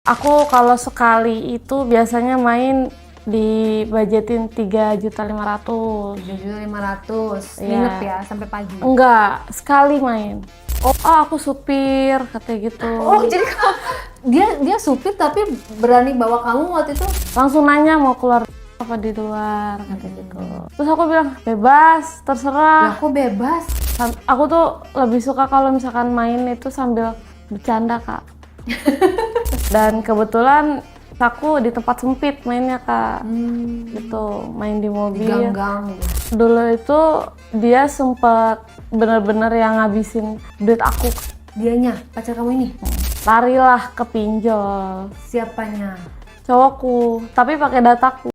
Aku kalau sekali itu biasanya main dibudgetin 3.500.000. 7.500.000. Iya. Nginep ya sampai pagi. Enggak, sekali main. Oh, aku supir, katanya gitu. Oh, jadi dia supir tapi berani bawa kamu waktu itu? Langsung nanya mau keluar apa di luar, katanya gitu. Terus aku bilang, bebas, Lah terserah. kok bebas? Aku tuh lebih suka kalau misalkan main itu sambil bercanda, Kak. Dan kebetulan aku di tempat sempit mainnya, Kak. Gitu, main di Di mobil. gang-gang gitu. Dulu itu dia sempet bener-bener yang ngabisin duit aku. Dianya, pacar kamu ini? Larilah ke pinjol. Siapanya? Cowokku, tapi pakai dataku.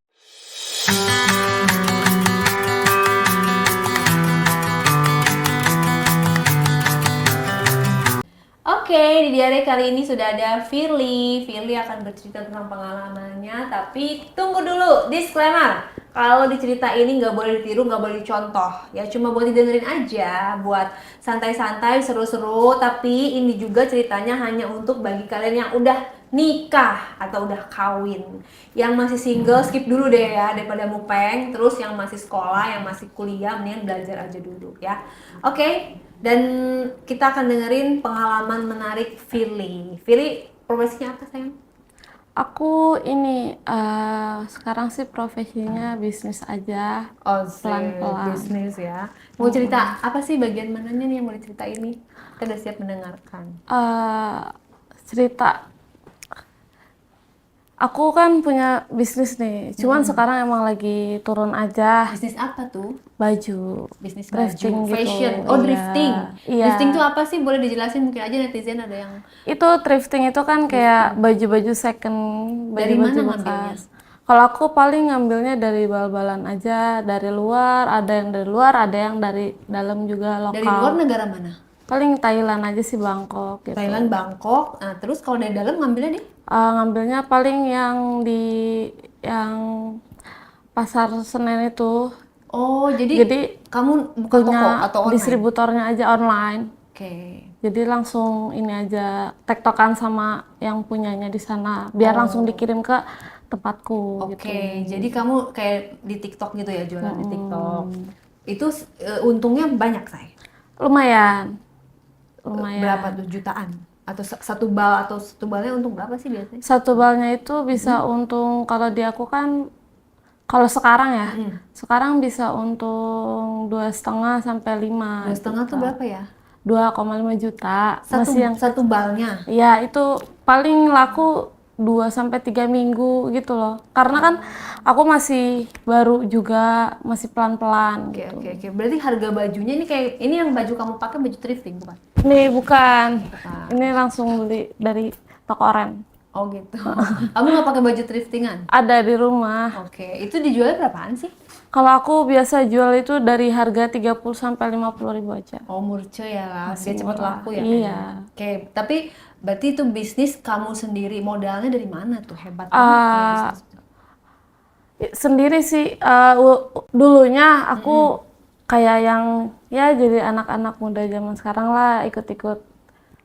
Oke, di diare kali ini sudah ada Firly. Firly akan bercerita tentang pengalamannya, tapi tunggu dulu, disclaimer. Kalau di cerita ini nggak boleh ditiru, nggak boleh dicontoh. Ya cuma buat didengerin aja, buat santai-santai, seru-seru. Tapi ini juga ceritanya hanya untuk bagi kalian yang udah nikah atau udah kawin. Yang masih single skip dulu deh ya, daripada mupeng. Terus yang masih sekolah, yang masih kuliah, mendingan belajar aja dulu ya. Oke. Dan kita akan dengerin pengalaman menarik Firly. Firly, profesinya apa sayang? Aku ini sekarang sih profesinya bisnis aja. Oh, Pelan-pelan. bisnis ya. Mau cerita apa sih bagian mananya nih yang mau diceritain nih? Kita udah siap mendengarkan. Cerita. Aku kan punya bisnis nih, cuman sekarang emang lagi turun aja. Bisnis apa tuh? Baju, Bisnis thrifting baju, gitu. fashion. Oh, Iya. drifting. Iya. Drifting tuh apa sih? Boleh dijelasin mungkin aja netizen ada yang Itu thrifting itu kan kayak baju-baju second, Dari baju-baju mana ngambilnya? bekas. Kalau aku paling ngambilnya dari bal-balan aja, dari luar, ada yang dari luar, ada yang dari dalam juga lokal. dari luar negara mana? Paling Thailand aja sih, Bangkok gitu. Thailand, Bangkok. Nah, terus kalau dari dalam ngambilnya nih? Ngambilnya paling yang Pasar Senen itu. Oh, Jadi kamu buka toko punya atau online? distributornya aja online. Oke. Jadi langsung ini aja tektokan sama yang punyanya di sana, biar langsung dikirim ke tempatku gitu. Oke, jadi kamu kayak di TikTok gitu ya, jualan di TikTok. Itu untungnya banyak, say. Lumayan. Lumayan. Berapa tuh jutaan? Atau satu bal atau satu balnya untung berapa sih biasanya? Satu balnya itu bisa untung, kalau di aku kan, kalau sekarang ya, sekarang bisa untung 2,5 sampai 5 2,5 tuh berapa ya? 2,5 juta. Satu Masih yang satu balnya. ya itu paling laku 2 sampai 3 minggu gitu loh. Karena kan aku masih baru juga, masih pelan-pelan Oke, gitu. oke. Berarti harga bajunya ini kayak ini yang baju kamu pakai baju thrifting bukan? Ini bukan. Ini langsung beli dari toko oren. Oh gitu. Kamu nggak pakai baju thriftingan? Ada di rumah. Oke, itu dijualnya berapaan sih? Kalau aku biasa jual itu dari harga 30 sampai 50 ribu aja. Oh, murce ya lah, biar cepat murah. laku ya. Iya. Oke, tapi berarti itu bisnis kamu sendiri, modalnya dari mana tuh? Hebat banget ya bisnis. Sendiri sih, dulunya aku kayak yang ya jadi anak-anak muda zaman sekarang lah, ikut-ikut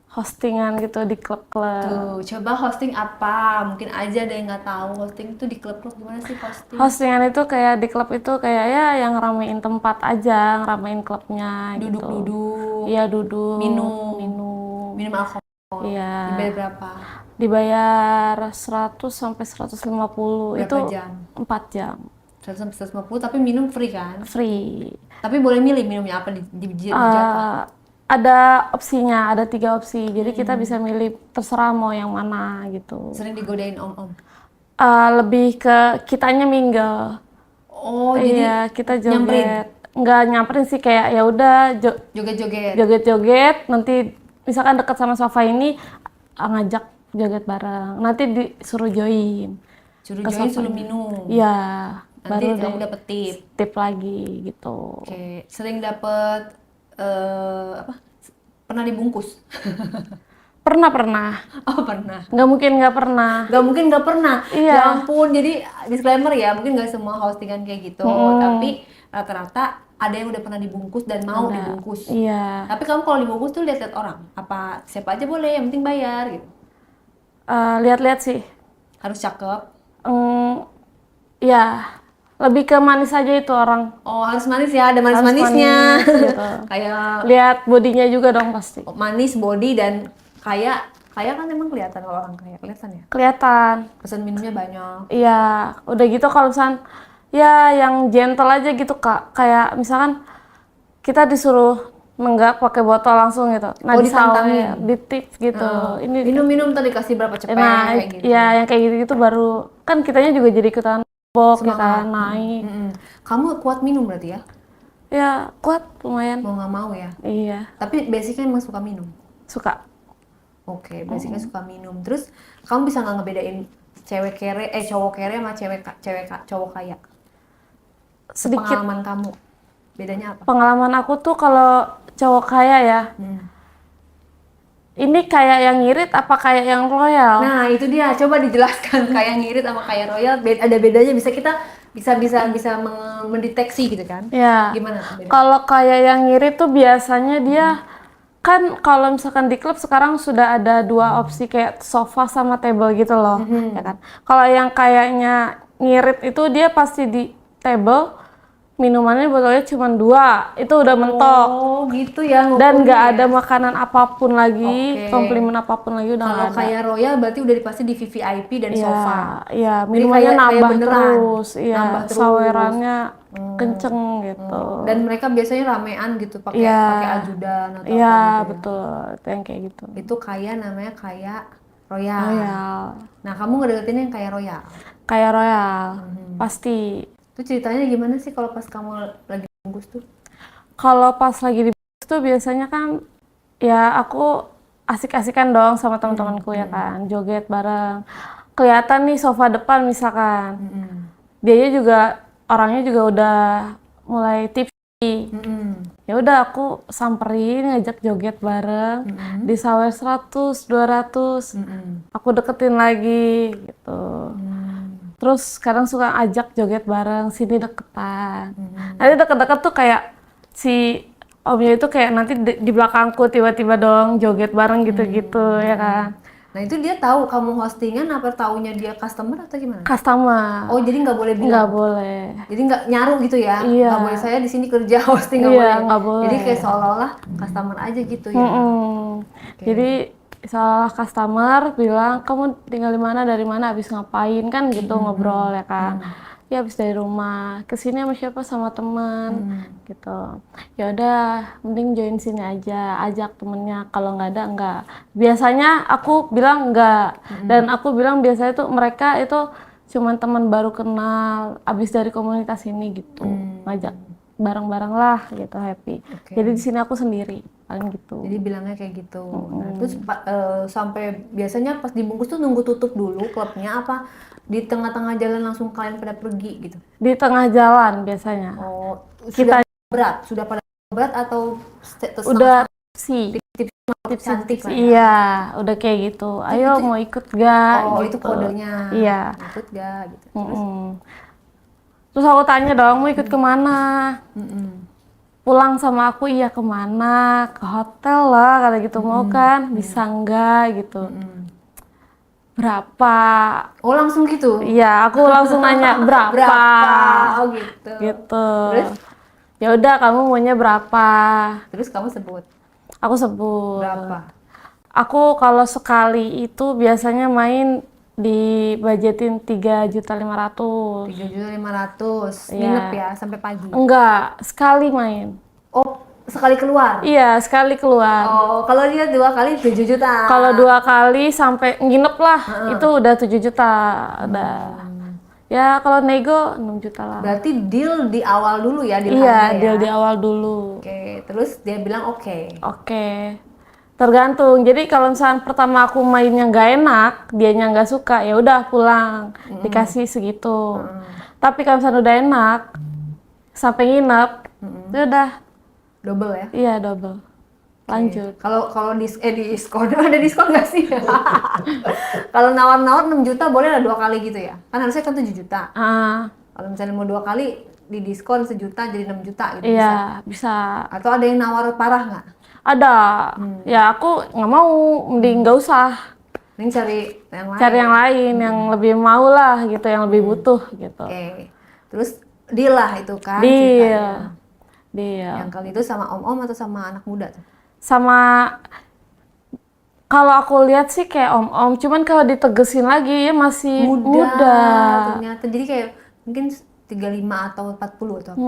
hostingan gitu di klub-klub. Tuh, coba hosting apa? Mungkin aja ada yang nggak tahu hosting itu di klub-klub gimana sih hosting? Hostingan itu kayak di klub itu kayak ya yang ramein tempat aja, ngeramein klubnya gitu. Duduk-duduk, Iya, duduk, minum minum. alkohol. Iya. Dibayar berapa? Dibayar 100 sampai 150. Berapa Itu jam? 4 jam. 100 sampai 150, tapi minum free kan? Free. Tapi boleh milih minumnya apa di jatah. Ada opsinya, ada 3 opsi. Jadi kita bisa milih terserah mau yang mana gitu. Sering digodain om-om. Lebih ke kitanya mingle. Oh, Iya, jadi kita nyamperin? joget. Nggak nyamperin sih, kayak ya udah Joget-joget. joget-joget. Nanti misalkan dekat sama sofa ini ngajak joget bareng. Nanti disuruh join. Suruh Ke join, sofanya. suruh minum. Iya, Nanti baru kamu deh dapet tip. tip lagi gitu. Oke, sering dapet apa? Pernah dibungkus? Pernah. Oh, pernah. Nggak mungkin nggak pernah. Gak mungkin gak pernah. Iya. Ya ampun, jadi disclaimer ya, mungkin gak semua hostingan kayak gitu. Tapi rata-rata ada yang udah pernah dibungkus dan mau dibungkus. Iya. Tapi kamu kalau dibungkus tuh lihat-lihat orang. Apa siapa aja boleh, yang penting bayar gitu. Lihat-lihat sih. Harus cakep. Ya, lebih ke manis aja itu orang. Oh, harus manis ya, ada Harus manis-manisnya. manis, gitu. Kayak Lihat bodinya juga dong pasti. manis, body, dan kaya. Kaya kan emang kelihatan kalau orang kaya, kelihatan ya. Kelihatan. Pesan minumnya banyak. Iya, udah gitu kalau misalkan ya yang gentle aja gitu Kak. Kayak misalkan kita disuruh nenggak pakai botol langsung gitu. Nah, Oh, di ditantangin. di tips gitu. Ini Minum-minum tadi kasih berapa cepet nah, kayak gitu. ya yang kayak gitu-gitu baru kan kitanya juga jadi ikutan bok ya Semangat. kan naik. Mm-mm. Kamu kuat minum berarti ya? Ya, kuat lumayan. Mau nggak mau ya. Iya, Tapi basicnya emang suka minum. suka. Oke, basicnya suka minum. Terus kamu bisa nggak ngebedain cowok kere sama cowok kaya? Sedikit Pengalaman kamu, bedanya apa? pengalaman aku tuh kalau cowok kaya ya, ini kayak yang ngirit apa kayak yang royal? Nah, itu dia. Coba dijelaskan kayak ngirit sama kayak royal, ada bedanya. Bisa mendeteksi gitu kan? Ya, Gimana tuh bedanya? kalau kayak yang ngirit tuh biasanya dia kan kalau misalkan di klub sekarang sudah ada dua opsi kayak sofa sama table gitu loh, ya kan. Kalau yang kayaknya ngirit itu dia pasti di table, minumannya botolnya cuma 2, itu udah mentok. Oh, gitu ya. Dan nggak ngukurnya ada ya. makanan apapun lagi, Oke. komplimen apapun lagi udah Kalau nggak ada. kayak royal berarti udah pasti di VVIP dan Iya, sofa. iya, Jadi minumannya kayak nambah beneran. terus, iya, Nambah terus. sawerannya kenceng gitu. Dan mereka biasanya ramean gitu pakai Iya. ajudan atau Iya, apa gitu ya. betul, itu yang kayak gitu. Itu kaya namanya kaya royal. Royal, Nah, kamu ngedeketin yang kaya royal. kayak royal, pasti. Itu ceritanya gimana sih kalau pas kamu lagi bungkus tuh? Kalau pas lagi di bus tuh biasanya kan, ya aku asik-asikan dong sama teman-temanku ya kan, joget bareng. Kelihatan nih sofa depan misalkan, dianya juga orangnya juga udah mulai tipsy. Ya udah aku samperin, ngajak joget bareng, disawer 100, 200, aku deketin lagi gitu. Terus kadang suka ajak joget bareng, sini deketan. Nanti deket-deket tuh kayak si omnya itu kayak nanti di belakangku tiba-tiba dong joget bareng gitu-gitu ya kan. Nah, itu dia tahu kamu hostingan apa taunya dia customer atau gimana? Customer, Oh, jadi nggak boleh bilang. nggak boleh. Jadi nggak nyaru gitu ya? Iya. Nggak boleh saya di sini kerja hosting nggak Iya, boleh. nggak boleh. Jadi kayak seolah-olah customer aja gitu ya. Jadi salah customer bilang kamu tinggal di mana, dari mana, habis ngapain kan gitu ngobrol ya kan. Ya habis dari rumah, kesini sama siapa, sama temen gitu. Ya udah, mending join sini aja, ajak temennya. Kalau nggak ada nggak. Biasanya aku bilang nggak, dan aku bilang biasanya tuh mereka itu cuman teman baru kenal, abis dari komunitas ini gitu, ngajak bareng-bareng lah gitu, happy. Jadi di sini aku sendiri, paling gitu. Jadi bilangnya kayak gitu. Nah, terus sampai biasanya pas dibungkus tuh nunggu tutup dulu klubnya apa di tengah-tengah jalan langsung kalian pada pergi gitu? Di tengah jalan biasanya. Oh, Kita sudah pada berat atau udah sih. tips cantik lah. Iya, udah kayak gitu. Ayo mau ikut gak? Oh, gitu. itu kodenya. Iya. Ikut gak gitu. Terus aku tanya dong, mau ikut kemana? Pulang sama aku, iya kemana? Ke hotel lah, kata gitu. Mau kan? Bisa enggak gitu. Berapa? Oh, langsung gitu? Iya, aku langsung nanya berapa? Oh, gitu. Gitu. Terus? Ya udah, kamu maunya berapa? Terus kamu sebut Aku sebut. berapa? Aku kalau sekali itu biasanya main di budgetin 3.500.000. 3.500.000. Iya. Nginep ya sampai pagi. Enggak, sekali main. Oh, sekali keluar. Iya, sekali keluar. Oh, kalau dia 2 kali 7 juta. Kalau 2 kali sampai nginep lah, itu udah 7 juta. Udah. Ya kalau nego 6 juta lah. Berarti deal di awal dulu ya, deal Iya, harganya deal ya. di awal dulu. Oke, terus dia bilang oke. Oke. Tergantung. Jadi kalau misalnya pertama aku mainnya nggak enak, dianya nggak suka, ya udah pulang, dikasih segitu. Tapi kalau misalnya udah enak, sampai nginep, ya udah, Double ya. iya double. Lanjut. Kalau diskon ada diskon nggak sih? Kalau nawar-nawar 6 juta boleh lah 2 kali gitu ya? Kan harusnya kan 7 juta. Kalau misalnya mau 2 kali di diskon 1 juta jadi 6 juta gitu. Iya, bisa. Atau ada yang nawar parah nggak? Ada. Ya aku nggak mau, mending nggak usah. Mending cari yang lain. Cari yang lain yang lebih mau lah gitu, yang lebih butuh gitu. Oke. Terus deal lah itu kan Deal. ceritanya. Deal. Yang kali itu sama om-om atau sama anak muda tuh? Sama kalau aku lihat sih kayak om-om, cuman kalau ditegesin lagi ya masih muda. Ternyata. Jadi kayak mungkin 35 atau 40 atau apa?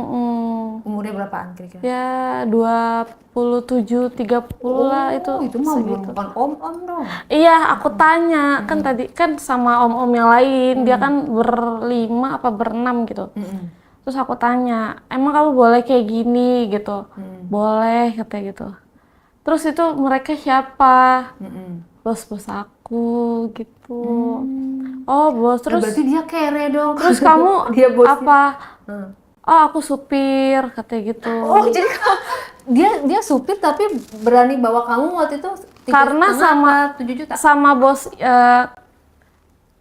Umurnya berapaan kira-kira? Ya 27, 30 lah itu mah belum segitu. bukan om-om dong. Iya, aku tanya kan tadi kan sama om-om yang lain, dia kan berlima apa berenam gitu. Terus aku tanya, emang kamu boleh kayak gini gitu? Boleh katanya gitu. Terus itu mereka siapa? Bos-bos aku gitu. Oh bos, Nah, terus berarti dia kere dong. terus kamu dia bosnya. apa? Oh aku supir katanya gitu. Oh, jadi dia supir tapi berani bawa kamu waktu itu 3,5 Karena sama 7 juta. sama bos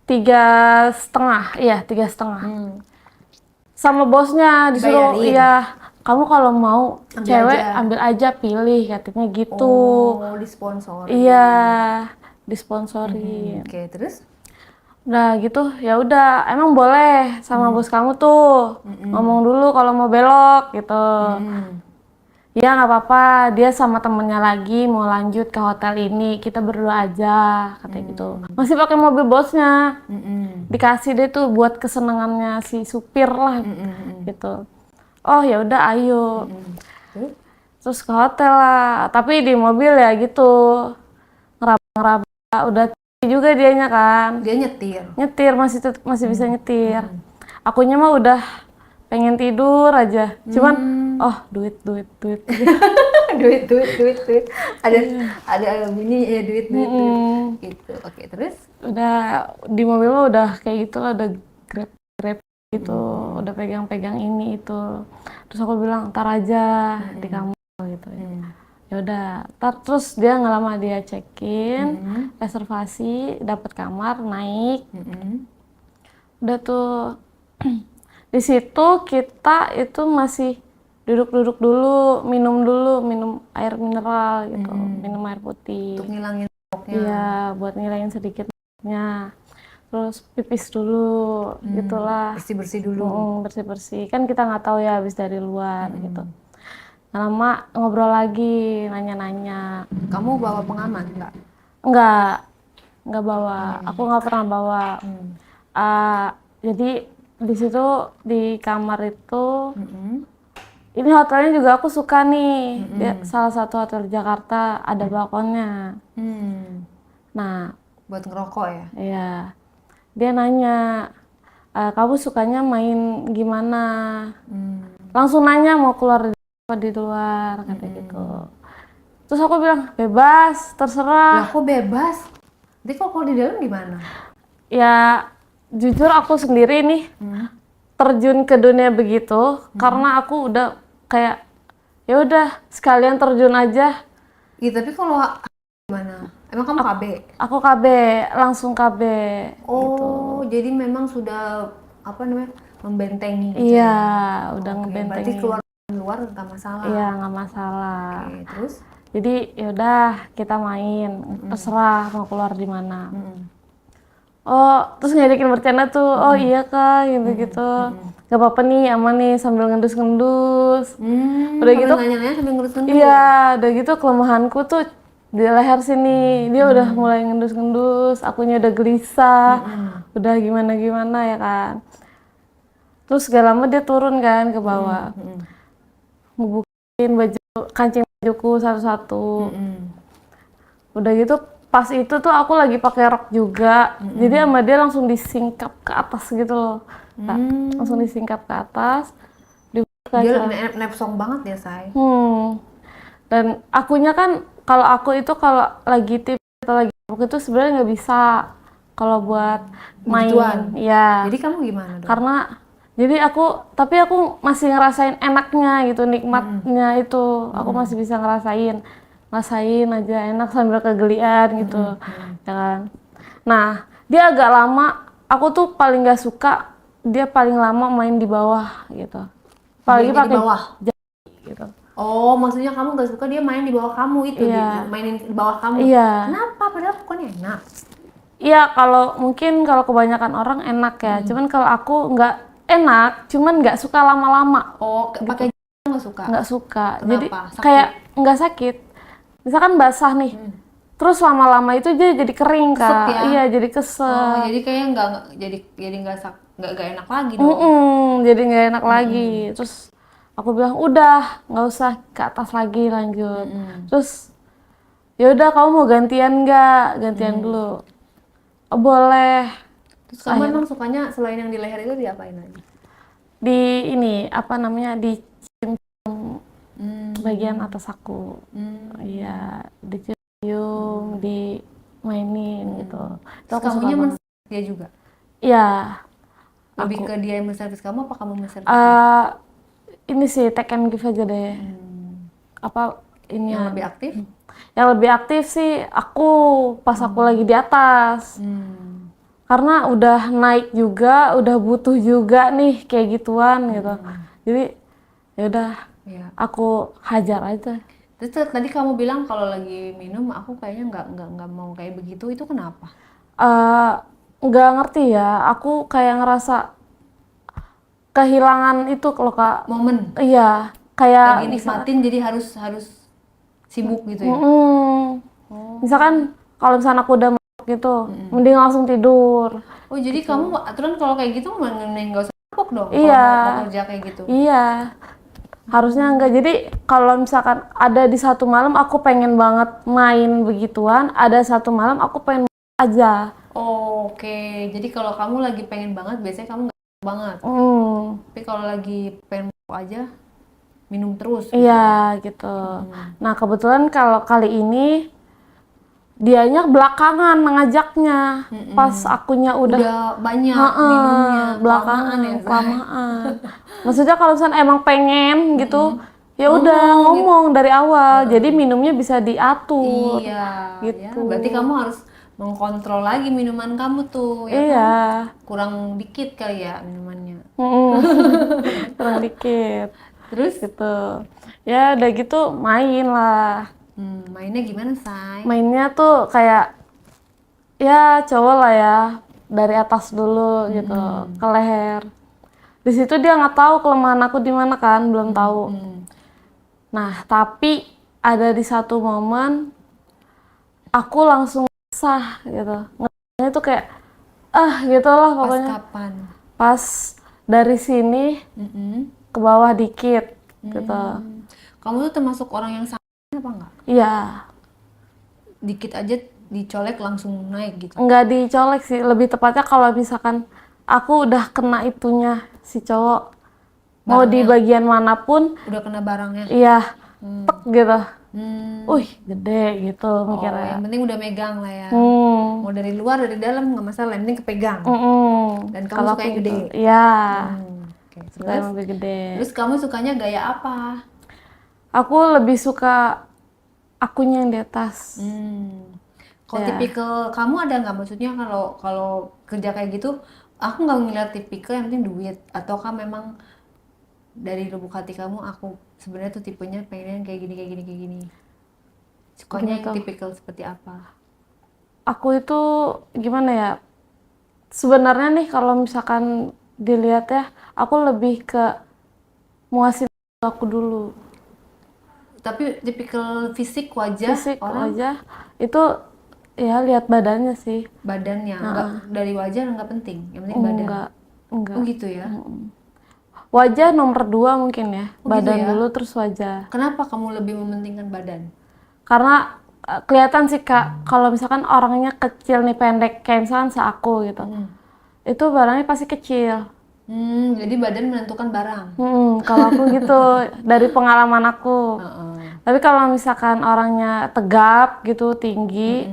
3,5, iya 3,5. Sama bosnya disuruh, Bayarin. iya kamu kalau mau Ambil cewek aja. ambil aja pilih katanya gitu. Oh, disponsori. Iya, disponsorin. Oke, terus? Udah gitu, ya udah emang boleh sama bos kamu tuh ngomong dulu kalau mau belok gitu. Ya nggak apa-apa, dia sama temennya lagi mau lanjut ke hotel ini, kita berdua aja katanya gitu. Masih pakai mobil bosnya, dikasih deh tuh buat kesenangannya si supir lah gitu. Oh ya udah ayo, terus ke hotel lah. Tapi di mobil ya gitu ngeraba-ngeraba, udah juga dianya kan. Dia nyetir. Nyetir masih bisa nyetir. Akunya mah udah pengen tidur aja. Cuman oh duit. duit. Ada ini ya duit. Gitu. Oke, terus? Udah di mobil mah udah kayak gitu lah, udah grab gitu, udah pegang-pegang ini itu. Terus aku bilang ntar aja di kamar gitu ya. Ya udah, terus dia nggak lama dia check-in, reservasi, dapat kamar, naik. Udah tuh di situ kita itu masih duduk-duduk dulu, minum air mineral gitu, minum air putih. Untuk ngilangin boknya. Iya, buat ngilangin sedikitnya. Terus pipis dulu, gitulah. Bersih-bersih dulu. Bersih-bersih. Kan kita nggak tahu ya habis dari luar gitu. Nah, lama ngobrol lagi, nanya-nanya. Kamu bawa pengaman nggak? Nggak bawa. Aku nggak pernah bawa. Jadi di situ di kamar itu, ini hotelnya juga aku suka nih. Dia salah satu hotel di Jakarta, ada balkonnya. Nah, Buat ngerokok ya? iya. Dia nanya, kamu sukanya main gimana? Langsung nanya mau keluar di luar, kata gitu. Terus aku bilang, bebas, terserah. Lah kok bebas? Nanti kalau di dalam gimana? Ya, jujur aku sendiri nih terjun ke dunia begitu karena aku udah kayak ya udah sekalian terjun aja. Iya, tapi kalau gimana? Emang kamu KB? Aku KB, langsung KB. Oh, jadi memang sudah apa namanya membentengi. Gitu Iya, ya? udah Oke, ngebentengin. berarti keluar luar nggak masalah. Iya, nggak masalah. Oke, terus? Jadi yaudah kita main, terserah mau keluar di mana. Oh, terus ngajakin bercanda tuh, oh iya kak, gitu-gitu. Gak apa-apa nih, aman nih sambil ngendus-ngendus. Udah gitu, nanya-nanya sambil ngurus-ngurus. iya, udah gitu kelemahanku tuh di leher sini. Dia udah mulai ngendus-ngendus, akunya udah gelisah, udah gimana-gimana ya kan. Terus gak lama dia turun kan ke bawah. Ngebukain baju, kancing bajuku satu-satu. Udah gitu pas itu tuh aku lagi pakai rok juga. Jadi sama dia langsung disingkap ke atas gitu loh. Langsung disingkap ke atas. Dia nepsong banget ya, Say. Dan akunya kan kalau aku itu kalau lagi tip atau lagi mabuk itu sebenarnya nggak bisa kalau buat main. Begituan? Ya. Jadi kamu gimana dong? Karena jadi tapi aku masih ngerasain enaknya gitu, nikmatnya itu. Aku masih bisa ngerasain aja enak sambil kegelian gitu, ya kan. Nah, dia agak lama, aku tuh paling gak suka dia paling lama main di bawah gitu. Apalagi pakai di bawah jari gitu. Oh, maksudnya kamu gak suka dia main di bawah kamu itu, Iya. mainin di bawah kamu. Iya. Kenapa? Padahal bukan enak. Iya, kalau mungkin kalau kebanyakan orang enak ya. Cuman kalau aku nggak enak, cuman nggak suka lama-lama. Oh, pakai nggak suka? Nggak suka. Jadi Kenapa? Sakit? kayak nggak sakit. Misalkan basah nih, terus lama-lama itu dia jadi kering Kesep Kak. ya? Iya, jadi Oh, kesel. jadi kayak jadi nggak enak lagi dong. Jadi nggak enak lagi. Terus aku bilang udah nggak usah ke atas lagi lanjut. Terus ya udah kamu mau gantian nggak? Gantian dulu. Oh, boleh. Terus kamu emang sukanya selain yang di leher itu diapain lagi? Di ini apa namanya di Hmm. bagian atas aku. Iya, dicium, dimainin gitu. Itu Terus aku suka kamunya banget. menservis dia juga? Iya, Lebih ke dia yang menservis kamu apa kamu menservis dia? eh ini sih take and give aja deh. Apa ini Yang ya? lebih aktif? Yang lebih aktif sih aku pas aku lagi di atas. Karena udah naik juga, udah butuh juga nih kayak gituan gitu. Jadi ya udah Iya. aku hajar aja. Terus tadi kamu bilang kalau lagi minum aku kayaknya nggak mau kayak begitu. Itu kenapa? Eh, nggak ngerti ya, aku kayak ngerasa kehilangan itu kalau Kak. Momen Iya, kayak lagi nikmatin jadi harus sibuk gitu ya. misalkan kalau misalkan aku udah mabuk gitu, mending langsung tidur. Oh, jadi kamu aturan kalau kayak gitu mending nggak usah mabuk dong kalau Iya, mau kerja kayak gitu. iya. Harusnya enggak. Jadi kalau misalkan ada di satu malam aku pengen banget main begituan, ada satu malam aku pengen aja. Oke, jadi kalau kamu lagi pengen banget biasanya kamu nggak mabuk banget. Tapi kalau lagi pengen mabuk aja minum terus gitu. Iya gitu. Nah kebetulan kalau kali ini dianya belakangan mengajaknya, pas akunya Udah banyak Heeh, minumnya, belakangan kelamaan ya, Say? kelamaan. Maksudnya kalau misalnya emang pengen gitu, ya udah ngomong dari awal. Jadi minumnya bisa diatur. Iya, ya. Gitu. Berarti kamu harus mengkontrol lagi minuman kamu tuh, ya kan? Iya. Kurang dikit kali ya minumannya. Kurang dikit Terus gitu. Ya udah gitu main lah. mainnya gimana, Say? Mainnya tuh kayak ya cowok lah ya, dari atas dulu gitu ke leher. Di situ dia nggak tahu kelemahan aku di mana kan, belum tahu. Nah tapi ada di satu momen aku langsung sah gitu. Ngerasanya tuh kayak gitu lah Pas pokoknya. kapan? Pas dari sini ke bawah dikit gitu. Kamu tuh termasuk orang yang sakit apa enggak? Iya, Dikit aja dicolek langsung naik gitu. nggak dicolek sih, lebih tepatnya kalau misalkan aku udah kena itunya si cowok, mau di bagian manapun, Udah kena barangnya. iya, tek gitu. Hmm. Gede gitu Oh, mikirnya. yang penting udah megang lah ya. Hmm, Mau dari luar dari dalam nggak masalah, yang penting kepegang. Dan kamu Kalau suka aku yang gede. gitu, iya, Oke. suka yang lebih gede. Terus kamu sukanya gaya apa? Aku lebih suka akunya yang di atas. Kalau tipikal kamu ada nggak, maksudnya kalau kalau kerja kayak gitu, aku nggak ngeliat tipikal yang penting duit, ataukah memang dari lubuk hati kamu aku sebenarnya tuh tipenya pengen kayak gini kayak gini kayak gini. Sukanya yang tipikal seperti apa? Aku itu gimana ya? Sebenarnya nih kalau misalkan dilihat ya, aku lebih ke muasin aku dulu. Tapi tipikal fisik wajah Fisik orang, aja itu ya lihat badannya sih. badannya nggak dari wajah nggak penting, yang penting badan. Enggak. Oh gitu ya. Wajah nomor 2 mungkin ya. Badan ya? dulu terus wajah. Kenapa kamu lebih mementingkan badan? Karena kelihatan sih Kak, kalau misalkan orangnya kecil nih pendek kayak misalkan seaku gitu. Itu barangnya pasti kecil. Jadi badan menentukan barang. Kalau aku gitu dari pengalaman aku. Tapi kalau misalkan orangnya tegap gitu, tinggi,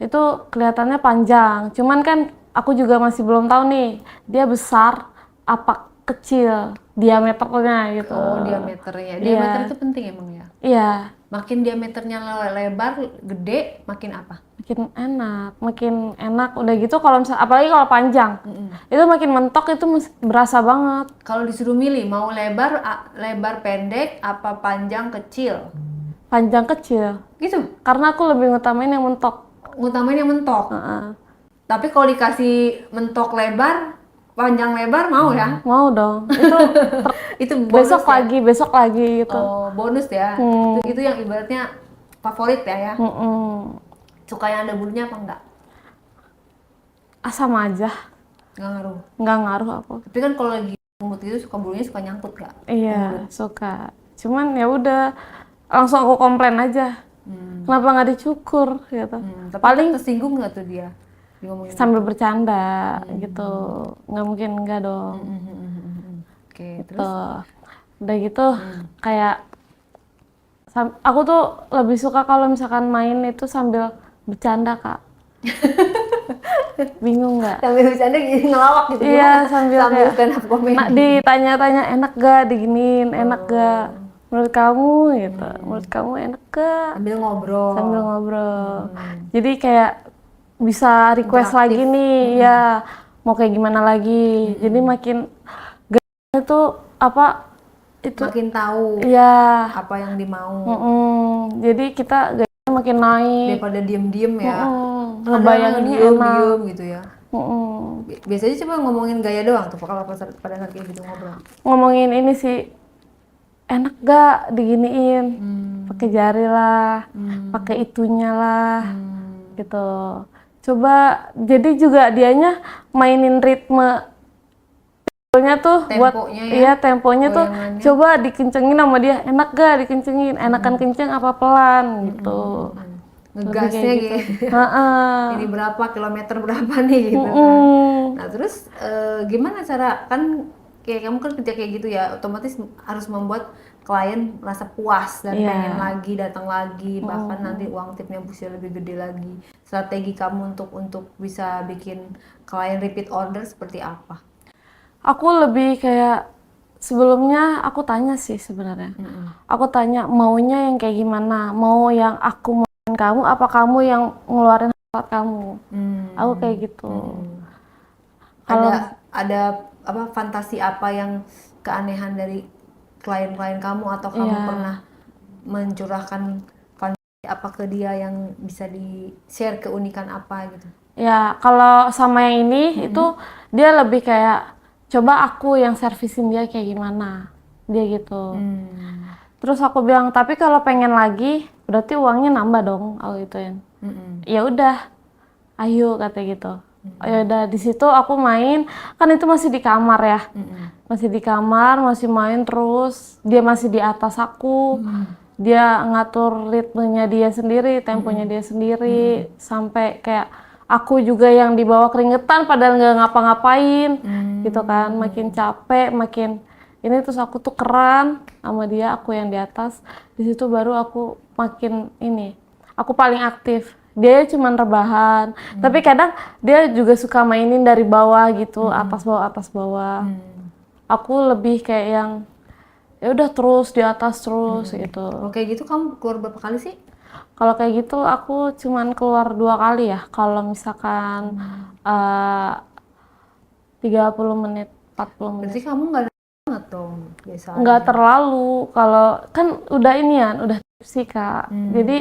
itu kelihatannya panjang. Cuman kan aku juga masih belum tahu nih, dia besar apa kecil diameternya gitu. Oh, diameternya. Diameter itu penting emang ya? Iya, Makin diameternya lebar, gede, makin apa? makin enak. Udah gitu kalau misalnya apalagi kalau panjang, itu makin mentok itu berasa banget. Kalau disuruh milih, mau lebar, lebar pendek, apa panjang kecil? Panjang kecil. Gitu. Karena aku lebih ngutamain yang mentok. Ngutamain yang mentok. Heeh. Tapi kalau dikasih mentok lebar, panjang lebar mau ya? Mau dong. Itu Itu bonus besok lagi gitu. Oh, bonus ya. Itu yang ibaratnya favorit ya. Mm-mm. Suka yang ada bulunya apa enggak? Asam aja, Nggak ngaruh. nggak ngaruh aku. Tapi kan kalau lagi mulut itu suka bulunya suka nyangkut nggak? Iya, suka. Cuman ya udah, langsung aku komplain aja. Kenapa nggak dicukur gitu. Tapi Paling tersinggung nggak tuh dia? Dia ngomongin sambil bercanda gitu. Nggak mungkin enggak dong. Oke, terus Tuh. Udah gitu kayak aku tuh lebih suka kalau misalkan main itu sambil bercanda, Kak. Bingung nggak? sambil bercanda gini ngelawak gitu. Iya, gimana? sambil sambil kayak stand up comedy. ditanya-tanya enak gak diginiin, enak gak menurut kamu gitu. Menurut kamu enak gak? Sambil ngobrol. Sambil ngobrol. Jadi kayak bisa request Interaktif. lagi nih, ya mau kayak gimana lagi. Jadi makin itu apa itu Makin tahu ya. apa yang dimau Jadi kita gayanya makin naik. daripada diem-diem ya. Ngebayanginnya diem, enak. diem gitu ya. Mm-mm. Biasanya coba ngomongin gaya doang tuh kalau pada saat kayak gitu ngobrol. Ngomongin ini sih, enak gak diginiin, pakai jari lah, pakai itunya lah, gitu. Coba jadi juga dianya mainin ritme tuh buat Temponya ya, iya temponya tuh goyangannya. coba dikencengin sama dia, enak gak dikencengin, enakan kenceng apa pelan gitu. Ngegasnya Lebih gitu. kayak Heeh. Ini berapa kilometer berapa nih gitu kan. Nah terus gimana cara kan kayak kamu kan kerja kayak gitu ya, otomatis harus membuat klien merasa puas dan Iya. pengen lagi datang lagi, bahkan nanti uang tipnya bisa lebih gede lagi. Strategi kamu untuk bisa bikin klien repeat order seperti apa? Aku lebih kayak sebelumnya aku tanya sih sebenarnya. Aku tanya maunya yang kayak gimana, mau yang aku mauin kamu apa kamu yang ngeluarin hasrat kamu. Aku kayak gitu. Ada apa fantasi apa yang keanehan dari klien-klien kamu atau kamu Iya. pernah mencurahkan fantasi apa ke dia yang bisa di share keunikan apa gitu? Ya, kalau sama yang ini itu dia lebih kayak coba aku yang servisin dia kayak gimana. Dia gitu. Terus aku bilang, tapi kalau pengen lagi berarti uangnya nambah dong, aku gituin. Ya udah, ayo kata gitu. Ya udah di situ aku main, kan itu masih di kamar ya. Masih di kamar, masih main terus. Dia masih di atas aku. Dia ngatur ritmenya dia sendiri, temponya dia sendiri, sampai kayak aku juga yang di bawah keringetan padahal nggak ngapa-ngapain, gitu kan. Makin capek, makin ini terus aku tuh keran sama dia, aku yang di atas. Di situ baru aku makin ini, aku paling aktif. Dia cuma rebahan, tapi kadang dia juga suka mainin dari bawah gitu, atas bawah. Aku lebih kayak yang ya udah terus di atas terus gitu. Kalau kayak gitu kamu keluar berapa kali sih? Kalau kayak gitu aku cuman keluar 2 kali ya. Kalau misalkan 30 menit, 40 menit. Berarti kamu nggak ada banget dong biasanya. Nggak terlalu, kalau kan udah ini ya, udah tipsi Kak. Jadi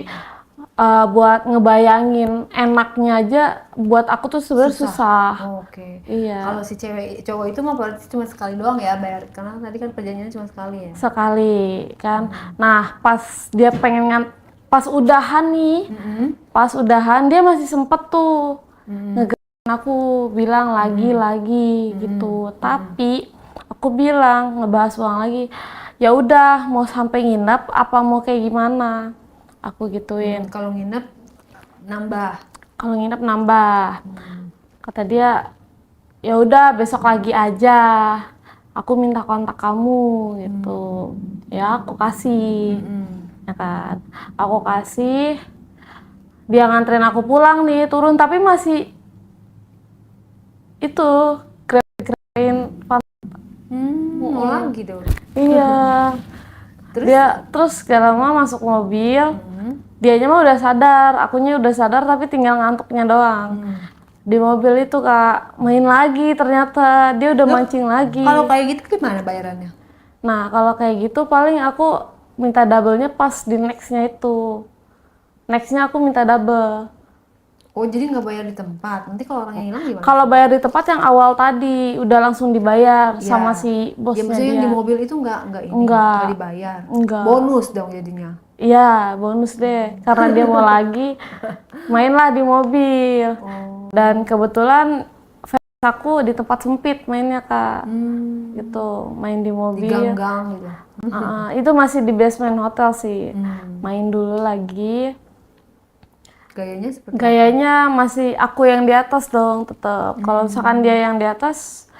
buat ngebayangin enaknya aja buat aku tuh sebenarnya susah. Oke. Iya. Kalau si cowok itu mah berarti cuma sekali doang ya bayar, karena tadi kan perjanjiannya cuma sekali ya. Sekali kan. Nah, pas dia pengen pas udahan nih, pas udahan dia masih sempet tuh ngegerin aku bilang lagi gitu. Tapi aku bilang ngebahas uang lagi. Ya udah, mau sampai nginep apa mau kayak gimana? Aku gituin. Kalau nginep nambah. Kalau nginep nambah. Kata dia, ya udah besok lagi aja. Aku minta kontak kamu gitu. Ya aku kasih. Ya kan. Aku kasih. Dia nganterin aku pulang nih, turun tapi masih itu kirain Mau lagi dong. iya. Terus? Dia terus gak lama masuk mobil. Dianya mah udah sadar, akunya udah sadar tapi tinggal ngantuknya doang. Di mobil itu Kak, main lagi ternyata dia udah mancing lagi. Kalau kayak gitu gimana bayarannya? Nah, kalau kayak gitu paling aku minta double-nya pas di next-nya itu. Next-nya aku minta double. Oh, jadi nggak bayar di tempat. Nanti kalau orangnya hilang gimana? Kalau bayar di tempat yang awal tadi udah langsung dibayar Ya. sama si Ya bosnya maksudnya yang di dia. mobil itu nggak ini, Enggak. nggak dibayar. Enggak. Bonus dong jadinya. Iya, bonus deh. Karena dia mau lagi, mainlah di mobil. Oh. Dan kebetulan fans aku di tempat sempit mainnya, Kak. Gitu, main di Di mobil. gang-gang gitu. Itu masih di basement hotel sih. Hmm. Main dulu lagi. Gayanya seperti Gayanya masih aku yang di atas dong, tetap. Kalau misalkan dia yang di atas,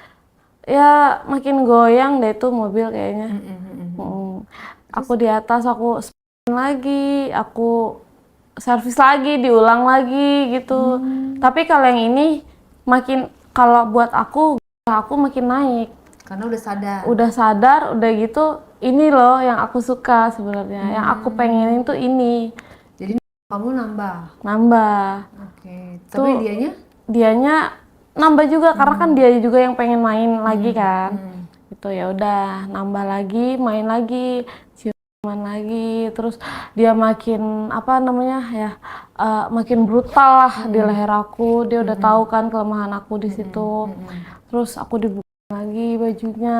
ya makin goyang deh itu mobil kayaknya. Aku di atas, aku spin lagi, aku servis lagi, diulang lagi gitu. Tapi kalau yang ini makin, kalau buat aku makin naik. karena udah sadar. Udah sadar, udah gitu, ini loh yang aku suka sebenarnya. Yang aku pengenin tuh ini, Jadi kamu nambah. nambah. Oke. Tapi Tuh. dianya Nambah juga karena kan dia juga yang pengen main lagi kan. Gitu ya udah nambah lagi, main lagi, ciuman lagi, terus dia makin apa namanya ya, makin brutal lah di leher aku. Dia udah tahu kan kelemahan aku di situ. Terus aku dibuka lagi bajunya,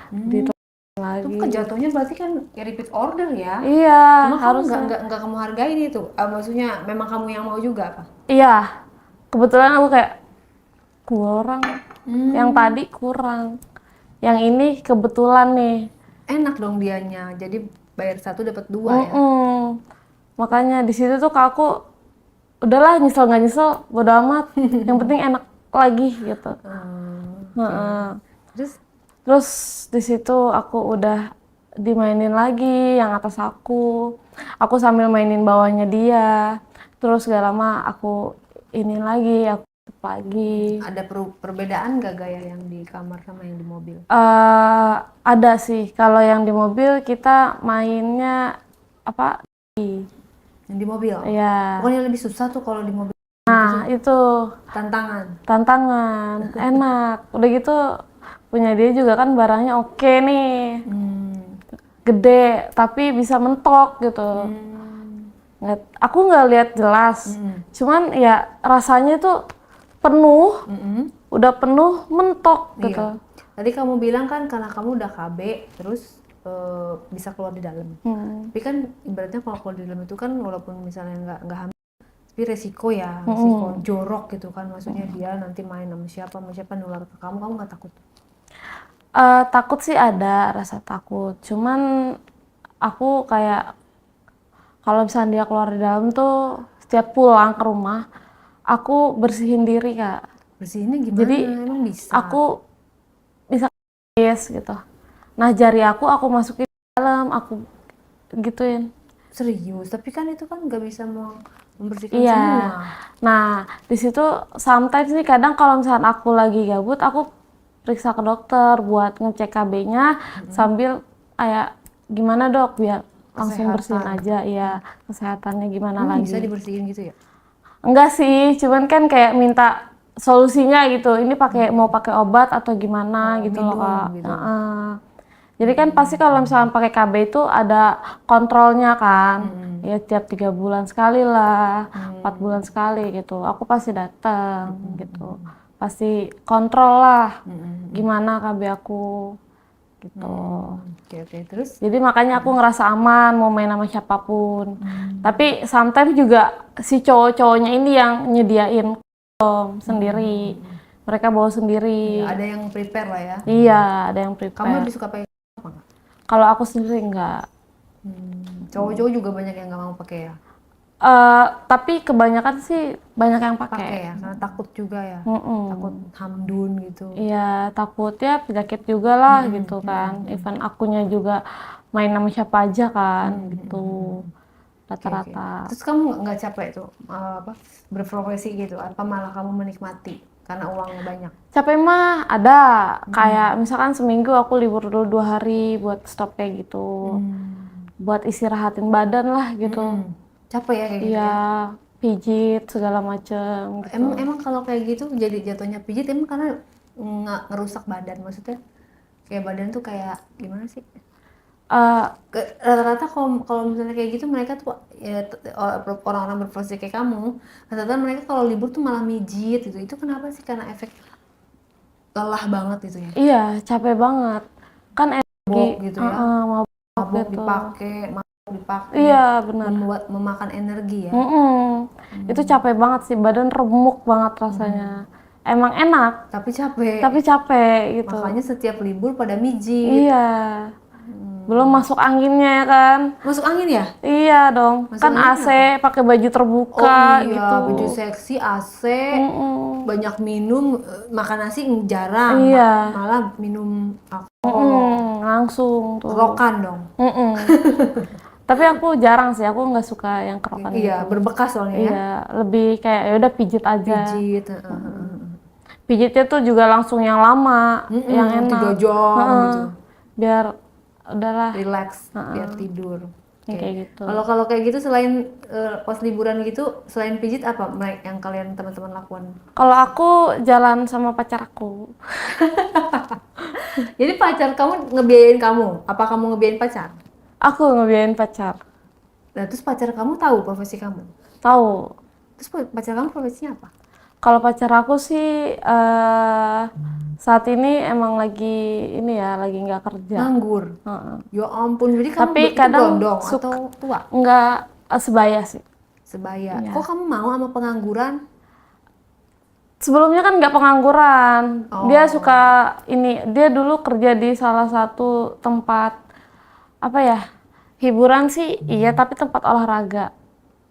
ditutup itu lagi. kan jatuhnya berarti kan repeat order ya. Iya, Cuma kamu harusnya. nggak kamu hargain itu. Maksudnya memang kamu yang mau juga apa? Iya, kebetulan aku kayak kurang. Yang tadi kurang. Yang ini kebetulan nih. Enak dong dianya. Jadi bayar satu dapat dua ya. Makanya di situ tuh Kak, aku udahlah nyesel nggak nyesel, bodo amat. Yang penting enak lagi gitu. Terus di situ aku udah dimainin lagi yang atas aku. Aku sambil mainin bawahnya dia. Terus gak lama aku ini lagi, aku tutup lagi. Ada perbedaan nggak gaya yang di kamar sama yang di mobil? Ada sih. Kalau yang di mobil kita mainnya apa? Yang di mobil? Iya. Pokoknya lebih susah tuh kalau di mobil. Nah, itu tantangan. Enak. Udah gitu punya dia juga kan barangnya oke nih. Gede, tapi bisa mentok gitu. Aku nggak lihat jelas. Cuman ya rasanya tuh penuh. Udah penuh mentok gitu. Iya. Tadi kamu bilang kan karena kamu udah KB, terus bisa keluar di dalam. Tapi kan ibaratnya kalau keluar di dalam itu kan walaupun misalnya nggak hamil, tapi resiko jorok gitu kan. Maksudnya dia nanti main sama siapa nular ke kamu nggak takut? Takut sih ada rasa takut. Cuman aku kayak kalau misalnya dia keluar di dalam tuh setiap pulang ke rumah, aku bersihin diri, Kak. Bersihinnya gimana? Jadi emang bisa? Aku bisa gitu. Nah jari aku masukin ke dalam, aku gituin. Serius? Tapi kan itu kan nggak bisa membersihkan Iya. semua. Nah di situ sometimes nih kadang kalau misalnya aku lagi gabut, aku periksa ke dokter buat ngecek KB-nya sambil kayak gimana dok biar langsung bersihin aja, ya kesehatannya gimana lagi. Bisa dibersihin gitu ya? Enggak sih, cuman kan kayak minta solusinya gitu. Ini mau pakai obat atau gimana gitu loh Kak. Gitu. Jadi kan pasti kalau misalnya pakai KB itu ada kontrolnya kan. Ya tiap 3 bulan sekali lah, 4 bulan sekali gitu. Aku pasti datang gitu. Pasti kontrol lah gimana KB aku gitu. Oke, terus? Jadi makanya aku ngerasa aman mau main sama siapapun. Tapi sometimes juga si cowok-cowoknya ini yang nyediain sendiri. Mereka bawa sendiri. Ya, ada yang prepare lah ya? Iya, ada yang prepare. Kamu lebih suka pakai apa nggak? Kalau aku sendiri enggak. Cowok-cowok juga banyak yang nggak mau pakai ya? Tapi kebanyakan sih banyak yang pakai. Pakai ya, karena takut juga ya? Takut hamdun gitu. Iya, takutnya penyakit juga lah gitu kan. Even akunya juga main sama siapa aja kan gitu. Rata-rata. Terus kamu nggak capek tuh berprofesi gitu? Apa malah kamu menikmati karena uangnya banyak? Capek mah ada. Kayak misalkan seminggu aku libur dulu 2 hari buat stop kayak gitu. Buat istirahatin badan lah gitu. Capek ya kayak gitu? Iya, pijit segala macem gitu. Emang kalau kayak gitu jadi jatuhnya pijit emang karena nggak ngerusak badan, maksudnya kayak badan tuh kayak gimana sih? Rata-rata kalau misalnya kayak gitu mereka tuh ya, orang-orang berprofesi kayak kamu, rata-rata mereka kalau libur tuh malah mijit gitu. Itu kenapa sih? Karena efek lelah banget gitu ya. Iya, capek banget. Kan energi, Mabok gitu ya. mabok Mabok gitu. dipakai, mabok dipakai, Iya, benar. memakan energi ya. Itu capek banget sih, badan remuk banget rasanya. Emang enak, Tapi capek. tapi capek gitu. Makanya setiap libur pada mijit. Iya, belum masuk anginnya ya kan. Masuk angin ya? Iya dong, Masuk kan angin AC, kenapa? pakai baju Oh terbuka iya, gitu. baju seksi, AC, Mm-mm. banyak minum, makan nasi jarang, Iya, malah minum alkohol. langsung tuh. Rokan dong. Mm-mm. Tapi aku jarang sih, aku nggak suka yang kerokan Iya, gitu. berbekas soalnya ya. Iya, lebih kayak ya udah pijit aja. Pijit. Pijitnya tuh juga langsung yang lama, yang 3 enak. jam Heeh. gitu. Biar udahlah Relax, biar tidur. yang Oke. kayak gitu. Kalau kalau kayak gitu selain pas liburan gitu, selain pijit apa yang kalian teman-teman lakukan? Kalau aku jalan sama pacar aku. Jadi pacar kamu ngebiayain kamu? Apa kamu ngebiayain pacar? Aku ngebiayain pacar. Nah, terus pacar kamu tahu profesi kamu? Tahu. Terus pacar kamu profesinya apa? Kalau pacar aku sih saat ini emang lagi ini ya, lagi nggak kerja. Nganggur. Heeh. Ya ampun, jadi kamu Tapi itu kadang berondong suka atau tua? nggak sebaya sih. Sebaya. Iya. Kok kamu mau sama pengangguran? Sebelumnya kan nggak pengangguran. Dia Oh. suka ini. Dia dulu kerja di salah satu tempat apa ya? Hiburan sih, iya. Tapi tempat olahraga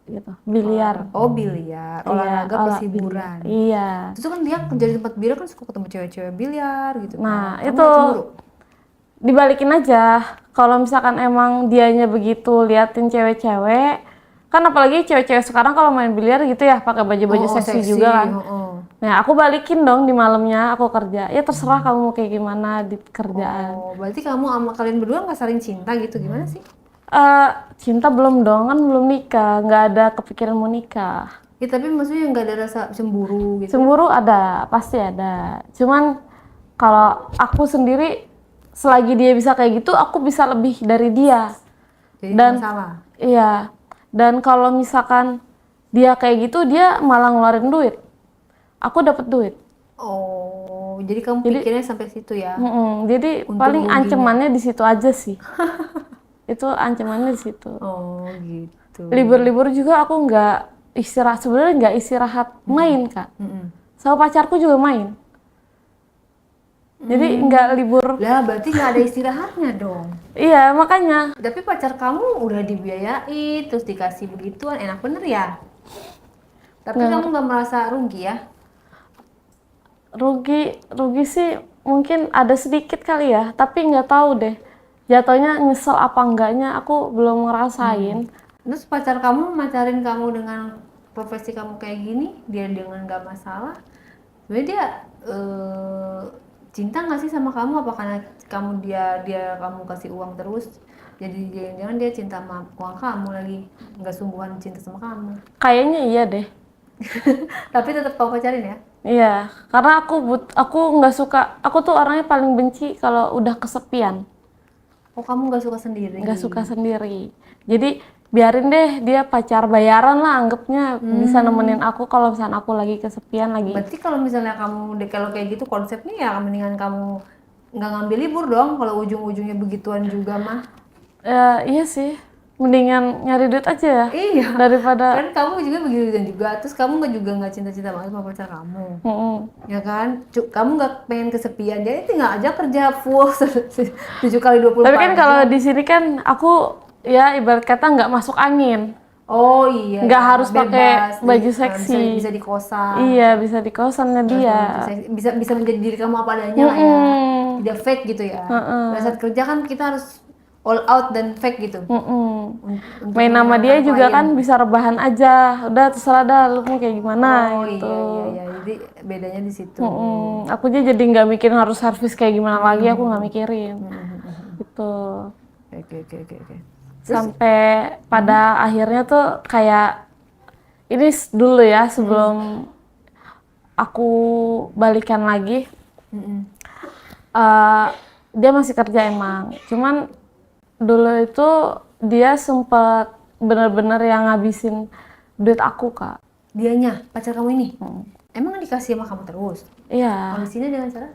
gitu. Biliar. Oh, biliar, olahraga plus hiburan. Iya. Terus kan dia kerja di tempat biliar kan suka ketemu cewek-cewek biliar gitu. Nah, Kamu itu nggak cemburu? dibalikin aja. Kalau misalkan emang dianya begitu liatin cewek-cewek, kan apalagi cewek-cewek sekarang kalau main biliar gitu ya, pakai baju-baju seksi juga kan. Nah, aku balikin dong di malamnya aku kerja. Ya terserah kamu mau kayak gimana di kerjaan. Oh, berarti kamu sama kalian berdua nggak saling cinta gitu, gimana sih? Cinta belum dong, kan belum nikah, nggak ada kepikiran mau nikah. Ya tapi maksudnya nggak ada rasa cemburu gitu. Cemburu ada, pasti ada. Cuman kalau aku sendiri, selagi dia bisa kayak gitu, aku bisa lebih dari dia. Jadi Dan masalah. iya, dan kalau misalkan dia kayak gitu, dia malah ngeluarin duit. Aku dapat duit. Oh, jadi kamu pikirnya sampai situ ya? Jadi Untung paling ruginya. ancamannya di situ aja sih. Itu ancamannya di situ. Oh, gitu. Libur-libur juga aku nggak istirahat, sebenarnya nggak istirahat main kak. Sama pacarku juga main. Jadi nggak libur. Lah, berarti nggak ada istirahatnya dong. Iya makanya Tapi pacar kamu udah dibiayain, terus dikasih begituan, enak bener ya? Tapi kamu nggak merasa rugi ya? rugi sih mungkin ada sedikit kali ya, tapi nggak tahu deh. Jatuhnya nyesel apa enggaknya aku belum ngerasain. Terus pacar kamu macarin kamu dengan profesi kamu kayak gini, dia dengan nggak masalah. Sebenarnya dia cinta nggak sih sama kamu? Apa karena kamu kasih uang terus? Jadi jangan-jangan dia cinta sama uang kamu lagi, nggak sungguhan cinta sama kamu. Kayaknya iya deh. Tapi tetap kamu pacarin ya? Iya, karena aku nggak suka. Aku tuh orangnya paling benci kalau udah kesepian. Oh, kamu nggak suka sendiri? Nggak suka sendiri. Jadi biarin deh dia pacar bayaran lah, anggapnya bisa nemenin aku kalau misalnya aku lagi kesepian lagi. Berarti kalau misalnya kalau kayak gitu konsepnya ya mendingan kamu nggak ngambil libur dong kalau ujung-ujungnya begituan juga mah. Iya sih, mendingan nyari duit aja ya. Iya. Daripada Kan kamu juga begituan juga, terus kamu nggak cinta-cinta banget sama pacar kamu. Ya kan? Kamu nggak pengen kesepian, jadi tinggal aja kerja full 7 kali 24 Tapi kan kalau jam. di sini kan aku ya ibarat kata nggak masuk angin. Oh iya. Nggak ya, harus pakai bebas, baju bisa seksi. bisa di kosan. Iya, bisa di kosannya dia. Bisa menjadi diri kamu apa adanya lah ya. Tidak fake gitu ya. Pada saat kerja kan kita harus all out dan fake gitu. Untuk Main nama dia menyenangkan juga klien. kan bisa rebahan aja. Udah terserah dah lu mau kayak gimana Oh gitu. iya. Jadi bedanya di situ. Aku aja jadi nggak mikirin harus servis kayak gimana lagi, aku nggak mikirin. Gitu. Oke. Sampai pada akhirnya tuh kayak ini dulu ya sebelum aku balikan lagi. Dia masih kerja emang, cuman Dulu itu dia sempet bener-bener yang ngabisin duit aku, Kak. Dianya, pacar kamu ini? Emang dikasih sama kamu terus? Iya. Kondisinya dengan cara?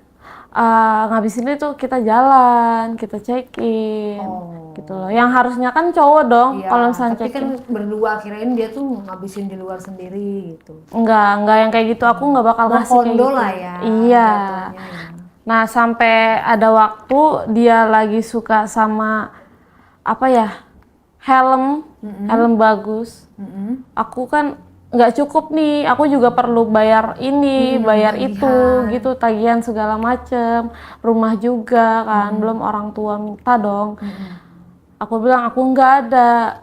Ngabisin itu kita jalan, kita check-in, Oh. gitu loh. Yang harusnya kan cowok dong, Iya, kalau misalnya tapi kan check-in. berdua kirain dia tuh ngabisin di luar sendiri gitu. Enggak yang kayak gitu. Aku nggak bakal ngasih kayak Kondo gitu. lah ya. Iya. Jatuhnya ya. Nah, sampai ada waktu dia lagi suka sama apa ya? Helm bagus. Aku kan nggak cukup nih, aku juga perlu bayar ini, bayar itu, gitu, tagihan segala macem, rumah juga kan, belum orang tua minta dong. Aku bilang aku nggak ada,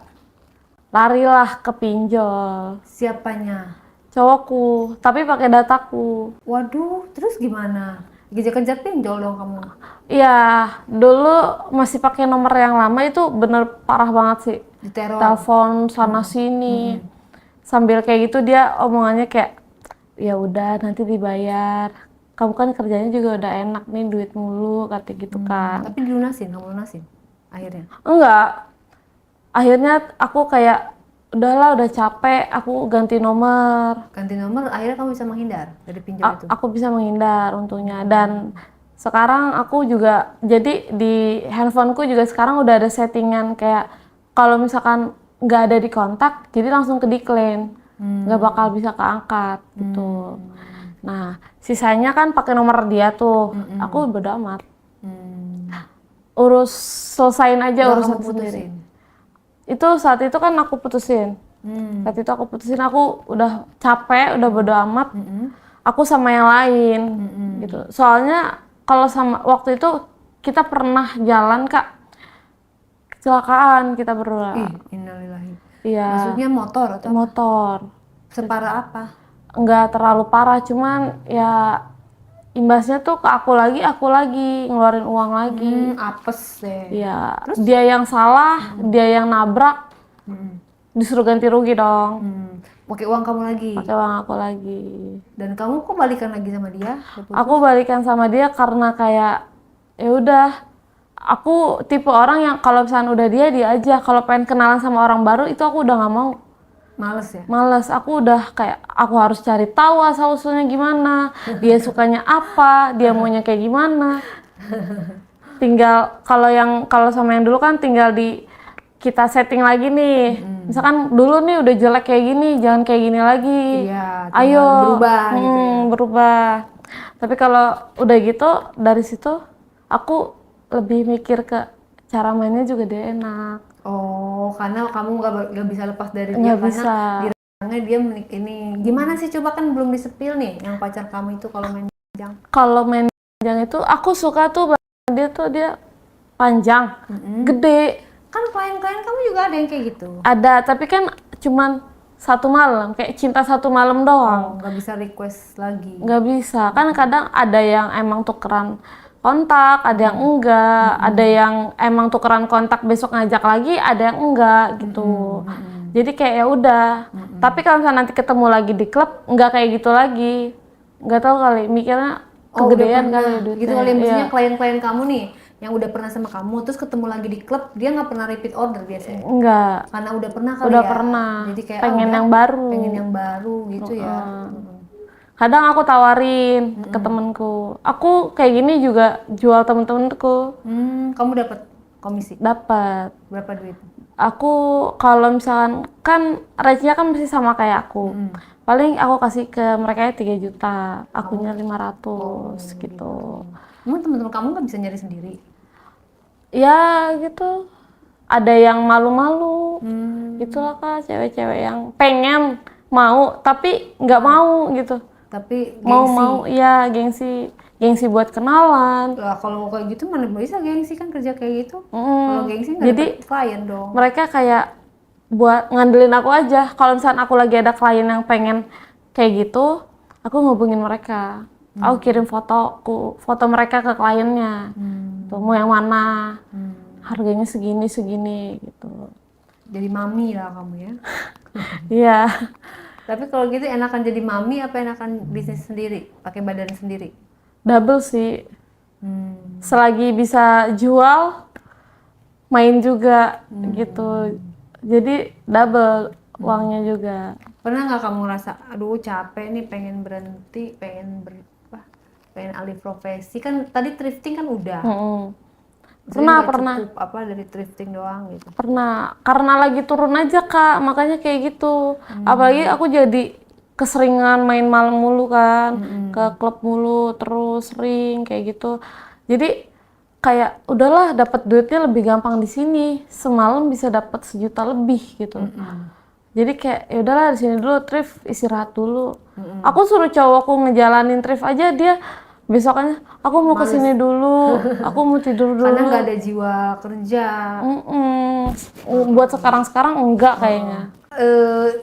larilah ke pinjol, Siapanya? cowokku, tapi pakai dataku. Waduh, terus gimana? Kejar-kejar pinjol dong kamu. Iya, dulu masih pakai nomor yang lama itu bener parah banget sih. Diteror. Telepon sana sini. Sambil kayak gitu dia omongannya kayak ya udah nanti dibayar. Kamu kan kerjanya juga udah enak nih duit mulu kata gitu kan. Tapi dilunasin, kamu lunasin akhirnya. Enggak. Akhirnya aku kayak udahlah udah capek, aku ganti nomor. Ganti nomor, akhirnya kamu bisa menghindar dari pinjol itu. Aku bisa menghindar untungnya dan sekarang aku juga jadi di handphoneku juga sekarang udah ada settingan kayak kalau misalkan nggak ada di kontak jadi langsung ke decline, nggak bakal bisa keangkat gitu. Nah sisanya kan pakai nomor dia tuh, aku bodo amat, urus selesain aja Udah urusan kamu sendiri. putusin. Itu saat itu kan aku putusin. Saat itu aku putusin, aku udah capek, udah bodo amat. Aku sama yang lain gitu. Soalnya kalau sama waktu itu kita pernah jalan Kak, kecelakaan kita berdua. Ih, innalillahi. Iya. Maksudnya motor atau Motor. separah apa? Nggak terlalu parah, cuman ya imbasnya tuh ke aku lagi ngeluarin uang lagi. Apes deh. Iya. Dia yang salah, dia yang nabrak, disuruh ganti rugi dong. Pakai uang kamu lagi. Pakai uang aku lagi. Dan kamu kok balikan lagi sama dia? Aku balikan sama dia karena kayak ya udah, aku tipe orang yang kalau misalnya udah dia aja, kalau pengen kenalan sama orang baru itu aku udah nggak mau. Males ya? Males, aku udah kayak aku harus cari tahu asal usulnya gimana, dia sukanya apa, dia maunya kayak gimana. Tinggal kalau sama yang dulu kan tinggal kita setting lagi nih. Misalkan dulu nih udah jelek kayak gini, jangan kayak gini lagi. Iya, Ayo berubah gitu ya. berubah. Tapi kalau udah gitu dari situ aku lebih mikir ke cara mainnya juga dia enak. Oh, karena kamu nggak bisa lepas dari dia Nggak karena bisa. di relangnya dia ini. Gimana sih coba kan belum disepil nih yang pacar kamu itu kalau main panjang. Kalau main panjang itu aku suka tuh dia panjang, gede. Kan klien-klien kamu juga ada yang kayak gitu. Ada, tapi kan cuman satu malam, kayak cinta satu malam doang. Nggak bisa request lagi. Nggak bisa, kan kadang ada yang emang tukeran kontak, ada yang enggak, ada yang emang tukeran kontak besok ngajak lagi, ada yang enggak gitu. Jadi kayak ya udah. Tapi kalau misalnya nanti ketemu lagi di klub, nggak kayak gitu lagi. Nggak tahu kali, mikirnya kegedean kali ya duitnya. Gitu kali, maksudnya Iya. klien-klien kamu nih yang udah pernah sama kamu terus ketemu lagi di klub, dia nggak pernah repeat order biasanya. Enggak. Karena udah pernah kali Udah ya. pernah. Jadi kayak Pengen udah, yang baru. pengen yang baru gitu ya. Kadang aku tawarin ke temenku, aku kayak gini juga jual temen-temenku, Kamu dapat komisi dapat. berapa duit? Aku kalau misalkan kan rate-nya kan masih sama kayak aku, paling aku kasih ke mereka 3 juta, akunya 500 gitu. Emang teman-teman kamu nggak bisa nyari sendiri? Ya gitu, ada yang malu-malu, gitulah Kak, cewek-cewek yang pengen mau tapi nggak mau gitu. Tapi Mau ya gengsi buat kenalan. lah kalau kayak gitu mana bisa gengsi kan kerja kayak gitu. Mm. Kalau gengsi nggak Jadi dapet klien dong. mereka kayak buat ngandelin aku aja. Kalau misalnya aku lagi ada klien yang pengen kayak gitu, aku ngubungin mereka. Aku kirim foto mereka ke kliennya. Tuh, mau yang mana? Harganya segini gitu. Jadi mami lah kamu ya. Iya. Tapi kalau gitu enakan jadi mami apa enakan bisnis sendiri, pakai badan sendiri? Double sih. Selagi bisa jual, main juga gitu. Jadi double uangnya juga. Pernah nggak kamu ngerasa, aduh capek nih, pengen berhenti, pengen alih profesi? Kan tadi thrifting kan udah. Mm-mm. Maksudnya nggak Pernah. cukup apa dari thrifting doang gitu. Pernah, karena lagi turun aja Kak, makanya kayak gitu. Apalagi aku jadi keseringan main malam mulu kan, ke klub mulu, terus sering kayak gitu. Jadi kayak udahlah dapat duitnya lebih gampang di sini. Semalam bisa dapat 1 juta lebih gitu. Jadi kayak ya udahlah di sini dulu thrift, istirahat dulu. Aku suruh cowokku ngejalanin thrift aja, dia besokannya aku mau kesini dulu, aku mau tidur dulu. Karena nggak ada jiwa kerja. Buat sekarang enggak kayaknya.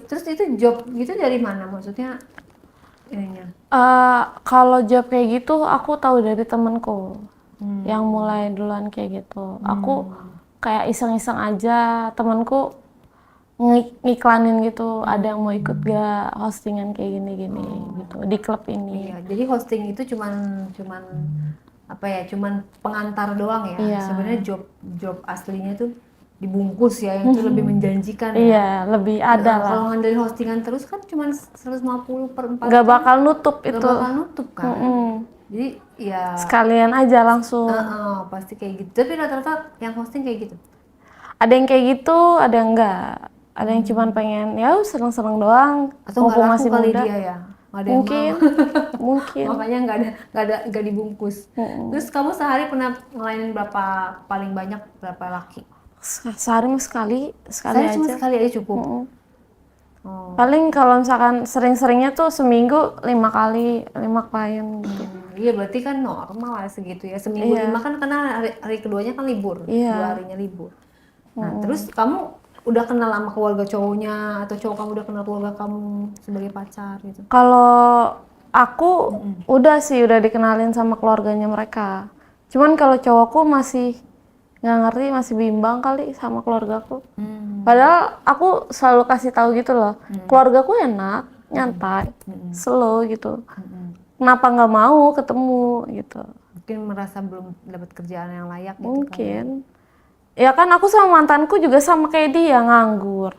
Terus itu job gitu dari mana? Maksudnya ininya? Kalau job kayak gitu aku tahu dari temenku yang mulai duluan kayak gitu. Aku kayak iseng-iseng aja, temenku ngiklanin gitu, ada yang mau ikut gak hostingan kayak gini-gini gitu di klub ini. Iya, jadi hosting itu cuman apa ya? Cuman pengantar doang ya. Iya. Sebenarnya job aslinya tuh dibungkus ya, yang itu lebih menjanjikan ya. Iya, lebih ada lah. Kalau ngandelin hostingan terus kan cuman 150 per 4 Gak bakal nutup nggak itu. bakal nutup kan. Jadi ya Sekalian aja langsung. pasti kayak gitu. Tapi rata-rata yang hosting kayak gitu. Ada yang kayak gitu, ada yang enggak. Ada yang cuman pengen ya seneng-seneng doang. Atau nggak mumpung laku masih kali muda. dia ya. Nggak ada yang Mungkin, mau. mungkin. Makanya nggak dibungkus. Terus kamu sehari pernah ngelainin paling banyak berapa laki? Sehari mah sekali Saya cuma aja. sekali aja cukup. Paling kalau misalkan sering-seringnya tuh seminggu 5 kali, 5 klien gitu. Iya berarti kan normal lah segitu ya. Seminggu 5 kan karena hari keduanya kan libur. Iya. 2 harinya libur. Nah terus kamu udah kenal sama keluarga cowoknya atau cowok kamu udah kenal keluarga kamu sebagai pacar gitu? Kalau aku udah dikenalin sama keluarganya mereka. Cuman kalau cowokku masih nggak ngerti, masih bimbang kali sama keluargaku. Padahal aku selalu kasih tahu gitu loh, keluargaku enak, nyantai, slow gitu. Kenapa nggak mau ketemu gitu? Mungkin merasa belum dapat kerjaan yang layak gitu Mungkin. Ya kan aku sama mantanku juga sama kayak dia, nganggur.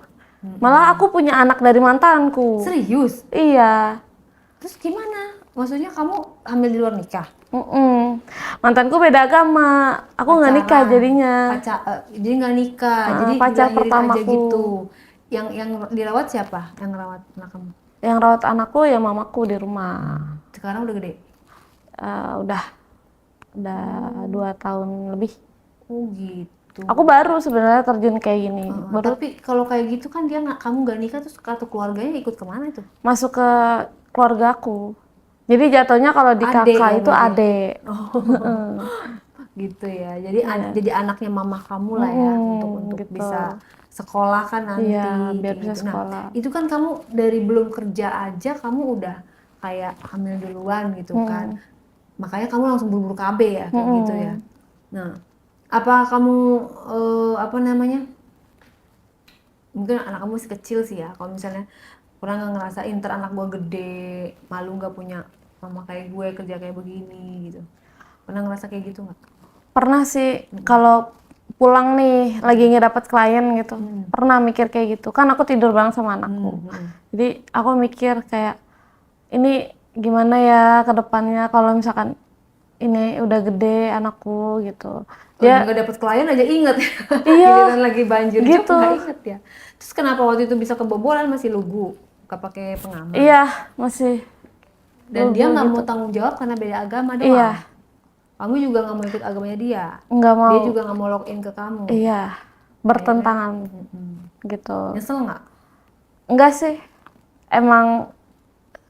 Malah aku punya anak dari mantanku. Serius? Iya. Terus gimana? Maksudnya kamu hamil di luar nikah? Mantanku beda agama, aku nggak nikah jadinya. Jadi nggak nikah, jadi pacar dilahirin aja pertamaku. gitu. Yang dirawat siapa? Yang ngerawat anak kamu? Yang rawat anakku ya mamaku di rumah. Sekarang udah gede? Udah 2 tahun lebih. Oh gitu. Aku baru sebenarnya terjun kayak gini. Baru Tapi kalau kayak gitu kan kamu nggak nikah terus kartu keluarganya ikut kemana itu? masuk ke keluargaku. Jadi jatuhnya kalau di Adek kakak ya itu berarti? adek. Gitu ya. Jadi anaknya mama kamu lah ya untuk gitu. bisa sekolah kan nanti. Iya, biar kayak bisa gitu. sekolah. Nah, itu kan kamu dari belum kerja aja kamu udah kayak hamil duluan gitu kan. Makanya kamu langsung buru-buru KB ya kayak gitu ya. Nah, apa kamu apa namanya? Mungkin anak kamu masih kecil sih ya. Kalau misalnya pernah nggak ngerasain anak gua gede, malu nggak punya mama kayak gue kerja kayak begini gitu. Pernah ngerasa kayak gitu nggak? Pernah sih kalau pulang nih lagi nggak dapet klien gitu. Pernah mikir kayak gitu. Kan aku tidur bareng sama anakku. Jadi aku mikir kayak ini gimana ya ke depannya kalau misalkan ini udah gede anakku gitu. Dia nggak dapet klien aja inget. Iya. Giliran lagi banjir Gitu. nggak inget ya. Terus kenapa waktu itu bisa kebobolan masih lugu? Nggak pakai pengaman? Iya, masih. Dan dia nggak mau tanggung jawab karena beda agama doang. Iya. Kamu juga nggak mau ikut agamanya dia. Nggak mau. Dia juga nggak mau login ke kamu. Iya, bertentangan gitu. Nyesel nggak? Enggak sih, emang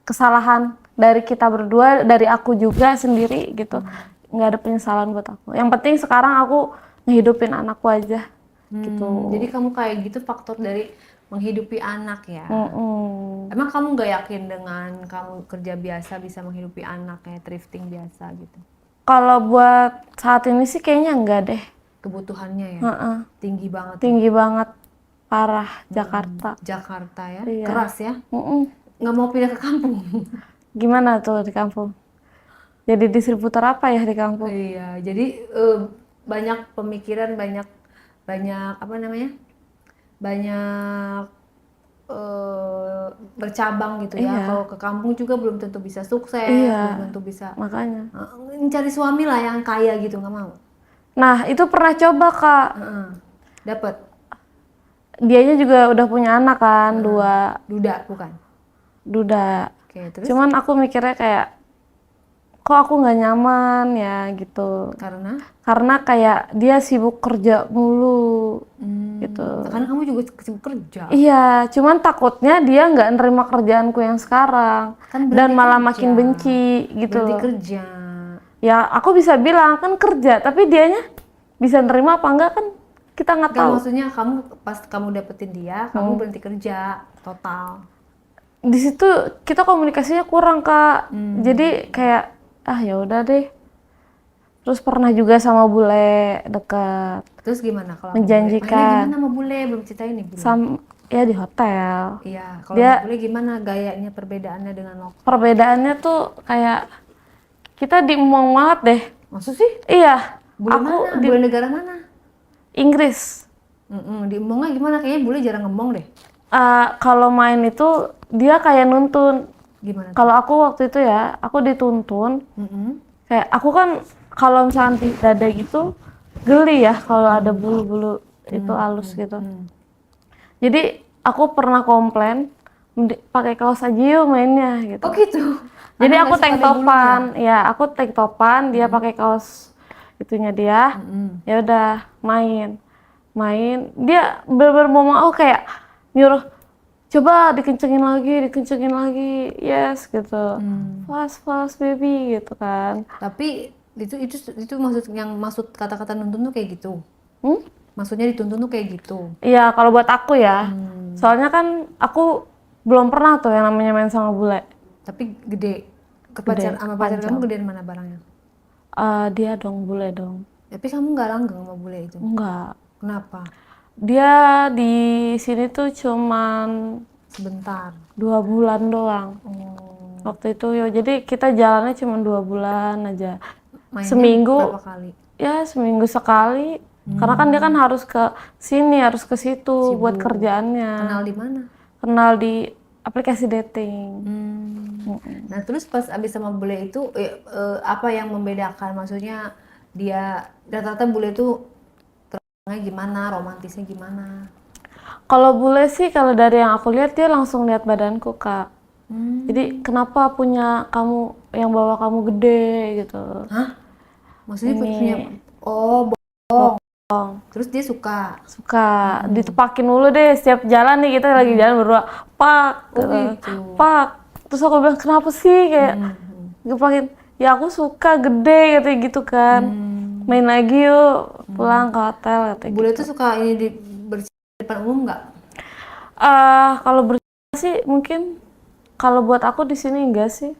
kesalahan dari kita berdua, dari aku juga sendiri gitu. Nggak ada penyesalan buat aku. Yang penting sekarang aku ngehidupin anakku aja gitu. Jadi kamu kayak gitu faktor dari menghidupi anak ya. Emang kamu nggak yakin dengan kamu kerja biasa bisa menghidupi anak kayak thrifting biasa gitu? Kalau buat saat ini sih kayaknya enggak deh. Kebutuhannya ya tinggi banget. Tinggi banget, parah Jakarta. Jakarta ya, Iya. keras ya. Nggak mau pindah ke kampung. Gimana tuh di kampung? Jadi distributor apa ya di kampung? Iya, jadi banyak pemikiran, banyak banyak apa namanya? Banyak bercabang gitu ya. Iya. Kalau ke kampung juga belum tentu bisa sukses, Iya. belum tentu bisa Makanya. cari suami lah yang kaya gitu, nggak mau. Nah, itu pernah coba, Kak. Heeh. Dapat Dianya juga udah punya anak kan, 2 duda bukan? duda. Oke, terus Cuman aku mikirnya kayak, kok aku nggak nyaman ya gitu. karena Karena kayak dia sibuk kerja mulu gitu. karena kamu juga sibuk kerja. Iya, cuman takutnya dia nggak nerima kerjaanku yang sekarang. Kan Dan berhenti malah kerja. makin benci gitu. Berhenti kerja. Ya, aku bisa bilang kan kerja, tapi dianya bisa nerima apa enggak kan kita nggak Enggak, tahu. maksudnya kamu pas kamu dapetin dia, kamu berhenti kerja total. Di situ kita komunikasinya kurang, Kak. Jadi kayak ya udah deh. Terus pernah juga sama bule dekat, Terus gimana kalau menjanjikan. Bule? Gimana sama bule? Belum ceritain nih bule. Ya di hotel. Iya, kalau Dia- sama bule gimana gayanya perbedaannya dengan lokal? Perbedaannya tuh kayak kita diemong banget deh. Maksud sih? Iya, Bule aku mana? di Bule negara mana? Inggris. Diemongnya gimana? Kayaknya bule jarang ngomong deh. Kalau main itu dia kayak nuntun. Gimana? Kalau aku waktu itu ya, aku dituntun. Mm-mm. Kayak aku kan kalau misalnya di dada gitu geli ya kalau ada bulu-bulu itu halus gitu. Jadi aku pernah komplain pakai kaos aja yuk mainnya gitu. Oh gitu. Jadi Karena aku nggak suka tank ada bulunya. topan, ya aku tank topan, dia pakai kaos itunya dia. Ya udah main. Dia bener-bener mau kayak nyuruh coba dikencengin lagi, yes gitu. Fast baby gitu kan. Tapi itu maksud kata-kata nuntun tuh kayak gitu. Hmm? Maksudnya dituntun tuh kayak gitu. Iya, kalau buat aku ya. Soalnya kan aku belum pernah tuh yang namanya main sama bule. Tapi gede. Sama pacar kamu gedean mana barangnya? Dia dong, bule dong. Tapi kamu nggak langgeng sama bule itu. Enggak. Kenapa? Dia di sini tuh cuman Sebentar. 2 bulan doang. Waktu itu ya, jadi kita jalannya cuma 2 bulan aja. Mainnya Seminggu. berapa kali? Ya seminggu sekali. Karena kan dia kan harus ke sini, harus ke situ buat kerjaannya. Kenal di mana? Kenal di aplikasi dating. Nah terus pas abis sama bule itu apa yang membedakan? Maksudnya dia rata-rata bule itu terangnya gimana, romantisnya gimana? Kalau bule sih, kalau dari yang aku lihat dia langsung lihat badanku, Kak. Jadi kenapa punya kamu yang bawa kamu gede gitu? Hah? Maksudnya Ini. punya bohong. Terus dia suka. Ditepakin mulu deh setiap jalan nih, kita lagi jalan berdua, pak gitu. gitu. Pak, terus aku bilang kenapa sih kayak dipakin, ya aku suka gede katanya gitu kan. Main lagi yuk, pulang ke hotel katanya. Bule tuh suka ini di depan umum nggak? Kalau bercinta sih mungkin, kalau buat aku di sini enggak sih.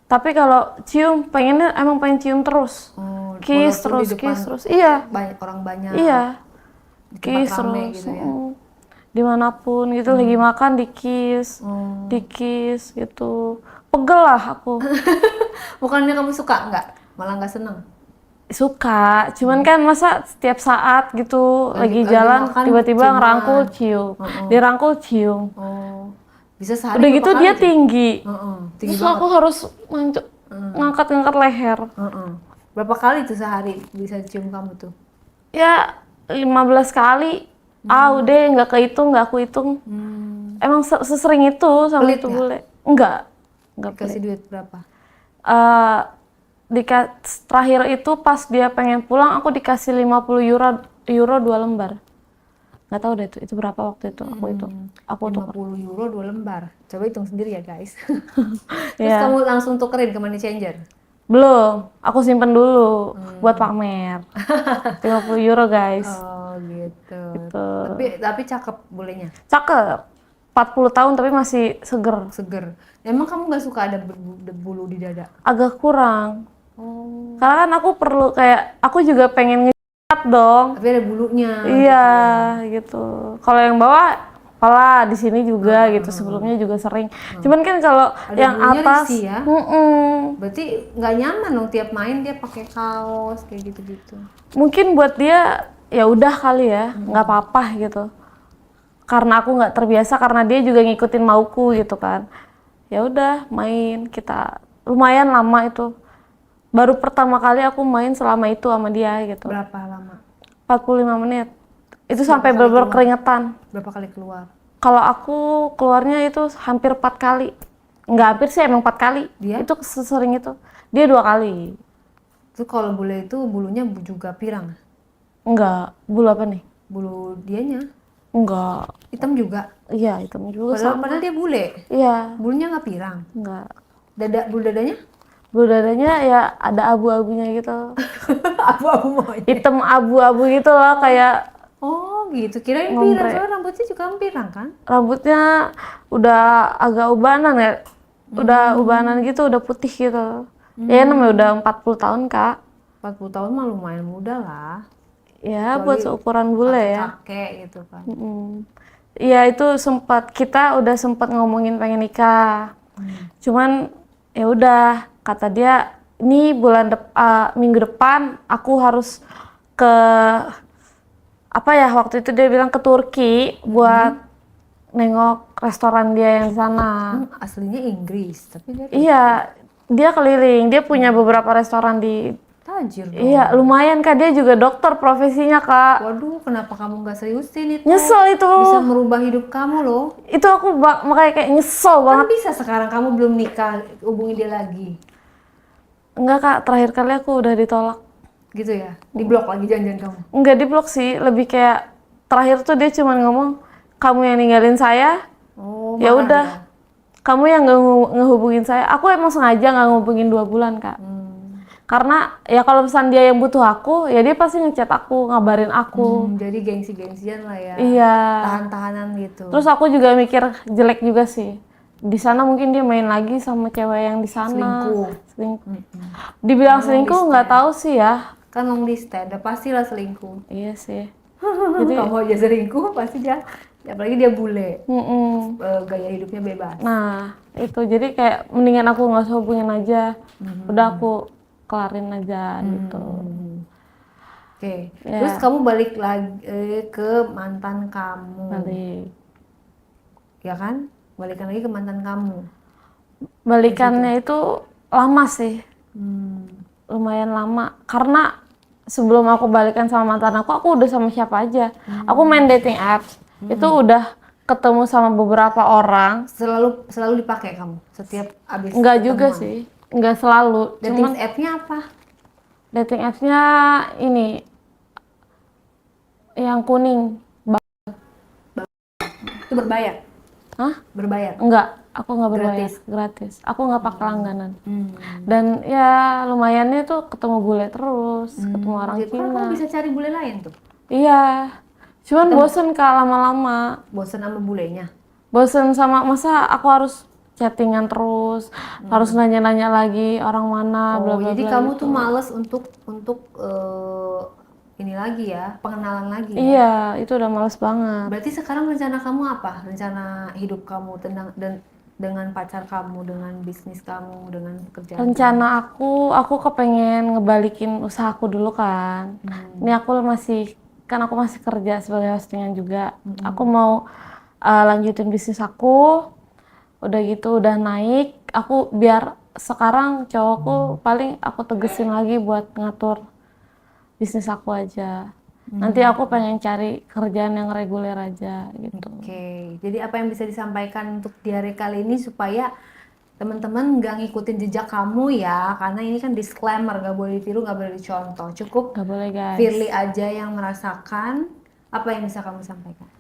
Tapi kalau cium, emang pengen cium terus. Kiss Walaupun di depan terus. Iya. banyak orang banyak. Iya. Di tempat Kiss rame terus. gitu ya. Dimanapun gitu, lagi makan di kiss gitu. Pegel lah aku. Bukannya kamu suka nggak? Malah nggak seneng. Suka, cuman kan masa setiap saat gitu lagi jalan makan tiba-tiba ciuman. ngerangkul cium. Dirangkul cium. Bisa sehari Udah berapa gitu kali dia tuh? tinggi. Tinggi Terus banget. aku harus ngangkat-ngangkat leher. Berapa kali tuh sehari bisa cium kamu tuh? Ya 15 kali. Udah nggak aku hitung. Emang sesering itu sama Pelit itu nggak? bule. Enggak pelit. Kasih duit berapa? Terakhir itu pas dia pengen pulang aku dikasih 50 euro 2 lembar. Nggak tahu deh itu berapa waktu itu aku tuh 50 euro 2 lembar. Coba hitung sendiri ya guys. Terus Iya. kamu langsung tukerin ke money changer? Belum, aku simpen dulu buat pamer. 50 euro guys. Oh gitu. Gitu. Tapi cakep bulenya. Cakep. 40 tahun tapi masih seger. Seger. Emang kamu nggak suka ada bulu di dada? Agak kurang. Karena kan aku perlu kayak, aku juga pengen ngecat dong. Tapi ada bulunya. Iya, gitu. Kalau yang bawah, kepala di sini juga gitu. Sebelumnya juga sering. Cuman kan kalau Ada yang bulunya atas, risih ya? mm-mm. Berarti nggak nyaman dong tiap main dia pakai kaos kayak gitu-gitu. Mungkin buat dia ya udah kali ya, nggak apa-apa gitu. Karena aku nggak terbiasa, karena dia juga ngikutin mauku gitu kan. Ya udah main, kita lumayan lama itu. Baru pertama kali aku main selama itu sama dia gitu. Berapa lama? 45 menit. Itu Berapa sampai kali bener-bener keluar? keringetan. Berapa kali keluar? Kalau aku keluarnya itu hampir 4 kali. Nggak hampir sih, emang 4 kali. Dia? Itu sesering itu. Dia 2 kali. Itu kalau bule itu bulunya juga pirang. Enggak. Bulu apa nih? Bulu dianya Enggak. hitam juga. Iya, itu juga Padahal sama. dia bule. Iya, Bulunya nggak pirang. enggak. Bulu dadanya? Bulu dadanya ya ada abu-abunya gitu. Abu-abu maunya. Hitam abu-abu gitu loh, kayak Oh gitu, kirain pirang. ngombre. Soalnya rambutnya juga pirang kan? Rambutnya udah agak ubanan ya. Udah ubanan gitu, udah putih gitu. Ya namanya udah 40 tahun, Kak. 40 tahun mah lumayan muda lah. Ya, buat seukuran bule ya. Kakek gitu kan. Iya, itu kita udah sempat ngomongin pengen nikah. Cuman ya udah, kata dia, ini minggu depan aku harus ke apa ya, waktu itu dia bilang ke Turki buat nengok restoran dia yang di sana. Aslinya Inggris, tapi dia Iya, dia keliling, dia punya beberapa restoran di. tajir dong. Iya, lumayan Kak, dia juga dokter profesinya Kak. Waduh, kenapa kamu nggak seriusin itu? Nyesel itu. Bisa merubah hidup kamu loh. Itu aku makanya kayak nyesel Kan banget. bisa sekarang kamu belum nikah, hubungi dia lagi. Enggak Kak, terakhir kali aku udah ditolak. Gitu ya? Di blok lagi janjian kamu. Enggak di blok sih, lebih kayak terakhir tuh dia cuma ngomong, kamu yang ninggalin saya, Oh, ya marah udah. Kamu yang ngehubungin saya. Aku emang sengaja nggak ngehubungin 2 bulan Kak. Karena ya kalau misalnya dia yang butuh aku, ya dia pasti ngechat aku, ngabarin aku. Jadi gengsi-gengsian lah ya. Iya. Tahan-tahanan gitu. Terus aku juga mikir jelek juga sih. Di sana mungkin dia main lagi sama cewek yang di sana. Selingkuh. Dibilang selingkuh nggak tahu sih ya. Kan long distance, udah pastilah selingkuh. Iya sih. Jadi kamu aja selingkuh, pasti dia, apalagi dia bule. Mm-mm. Gaya hidupnya bebas. Nah itu jadi kayak mendingan aku nggak usah hubungin aja. Udah aku kelarin aja gitu. Oke. Ya. Terus kamu balik lagi ke mantan kamu. Balik. Ya kan? Balikan lagi ke mantan kamu. Balikannya itu lama sih. Lumayan lama. Karena sebelum aku balikan sama mantan aku udah sama siapa aja. Aku main dating apps. Itu udah ketemu sama beberapa orang. Selalu dipakai kamu setiap abis Enggak juga ketemuan? sih. Enggak selalu. Dating Cuman app-nya apa? dating apps-nya ini yang kuning. Itu berbayar? Hah? Berbayar? Enggak, aku nggak berbayar. Gratis. Aku nggak pakai langganan. Dan ya lumayannya tuh ketemu bule terus, ketemu orang Jadi kan Cina. kamu bisa cari bule lain tuh. Iya. Cuman bosen Kak lama-lama. Bosan sama bulenya. Bosen sama masa aku harus chattingan terus, harus nanya-nanya lagi orang mana, bla bla Jadi bla kamu gitu. tuh males untuk ini lagi ya, pengenalan lagi ya. Iya, itu udah males banget. Berarti sekarang rencana kamu apa? Rencana hidup kamu dengan pacar kamu, dengan bisnis kamu, dengan pekerjaan? Rencana aku kepengen ngebalikin usahaku dulu kan. Ini aku masih kerja sebagai hostingan juga. Aku mau lanjutin bisnis aku. Udah gitu udah naik. Aku biar sekarang cowokku paling aku tegesin lagi buat ngatur bisnis aku aja. Nanti aku pengen cari kerjaan yang reguler aja gitu. Oke, jadi apa yang bisa disampaikan untuk di hari kali ini supaya teman-teman nggak ngikutin jejak kamu ya, karena ini kan disclaimer, nggak boleh ditiru, nggak boleh dicontoh, cukup Gak boleh guys. Firly aja yang merasakan. Apa yang bisa kamu sampaikan?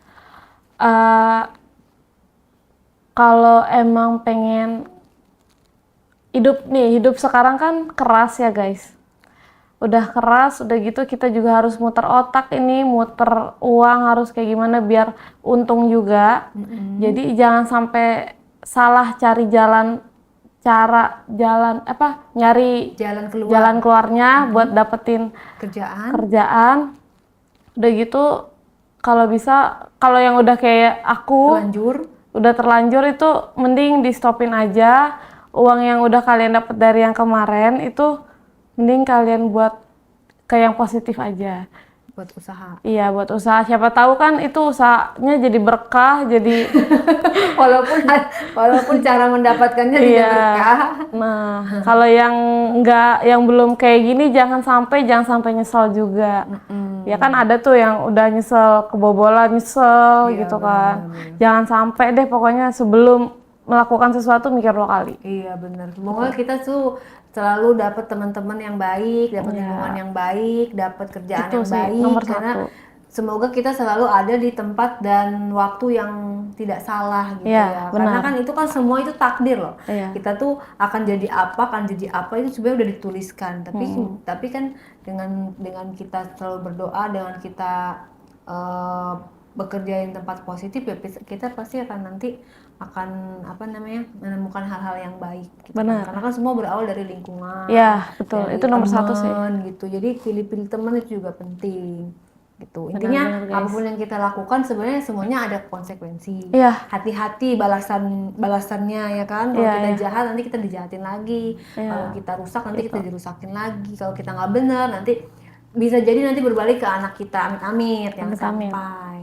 Kalau emang pengen hidup sekarang kan keras ya guys. Udah keras, udah gitu kita juga harus muter otak ini, muter uang harus kayak gimana biar untung juga. Jadi jangan sampai salah cari nyari Jalan keluar jalan keluarnya buat dapetin kerjaan. Udah gitu kalau bisa, kalau yang udah kayak aku udah terlanjur itu mending di stopin aja. Uang yang udah kalian dapat dari yang kemarin itu mending kalian buat ke yang positif aja. buat usaha. Iya, buat usaha. Siapa tahu kan itu usahanya jadi berkah, jadi Walaupun cara mendapatkannya tidak iya. berkah. Nah, kalau yang yang belum kayak gini jangan sampai nyesel juga. Ya kan ada tuh yang udah nyesel kebobolan, nyesel Iya, gitu kan. benar-benar. Jangan sampai deh, pokoknya sebelum melakukan sesuatu mikir 2 kali. Iya benar. Semoga kita tuh selalu dapat teman-teman yang baik, dapat Iya. lingkungan yang baik, dapat kerjaan Itu yang sih baik. nomor Karena 1. semoga kita selalu ada di tempat dan waktu yang tidak salah gitu Iya, ya. Karena benar. kan itu kan semua itu takdir loh. Iya. Kita tuh akan jadi apa itu sebenarnya udah dituliskan. Tapi kan dengan kita selalu berdoa, dengan kita bekerja di tempat positif ya kita pasti akan nanti akan menemukan hal-hal yang baik gitu kan. Benar. Karena kan semua berawal dari lingkungan. Iya, betul. Dari Itu nomor 1 sih. teman gitu. Jadi pilih-pilih teman itu juga penting gitu. Benar, Intinya guys. apapun yang kita lakukan sebenarnya semuanya ada konsekuensi. Iya. Hati-hati balasannya ya kan. Kalau Iya, kita iya. jahat nanti kita dijahatin lagi. Iya. Kalau kita rusak nanti kita dirusakin lagi. Kalau kita nggak benar nanti bisa jadi nanti berbalik ke anak kita, amit-amit yang Amit-amit. sampai.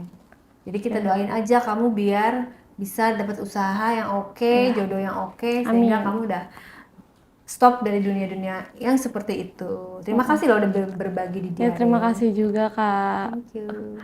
Jadi kita doain aja kamu biar bisa dapat usaha yang oke, jodoh yang oke, sehingga Amin. kamu udah stop dari dunia-dunia yang seperti itu. Terima kasih loh udah berbagi di Ya, Diare. terima kasih juga, Kak. Thank you.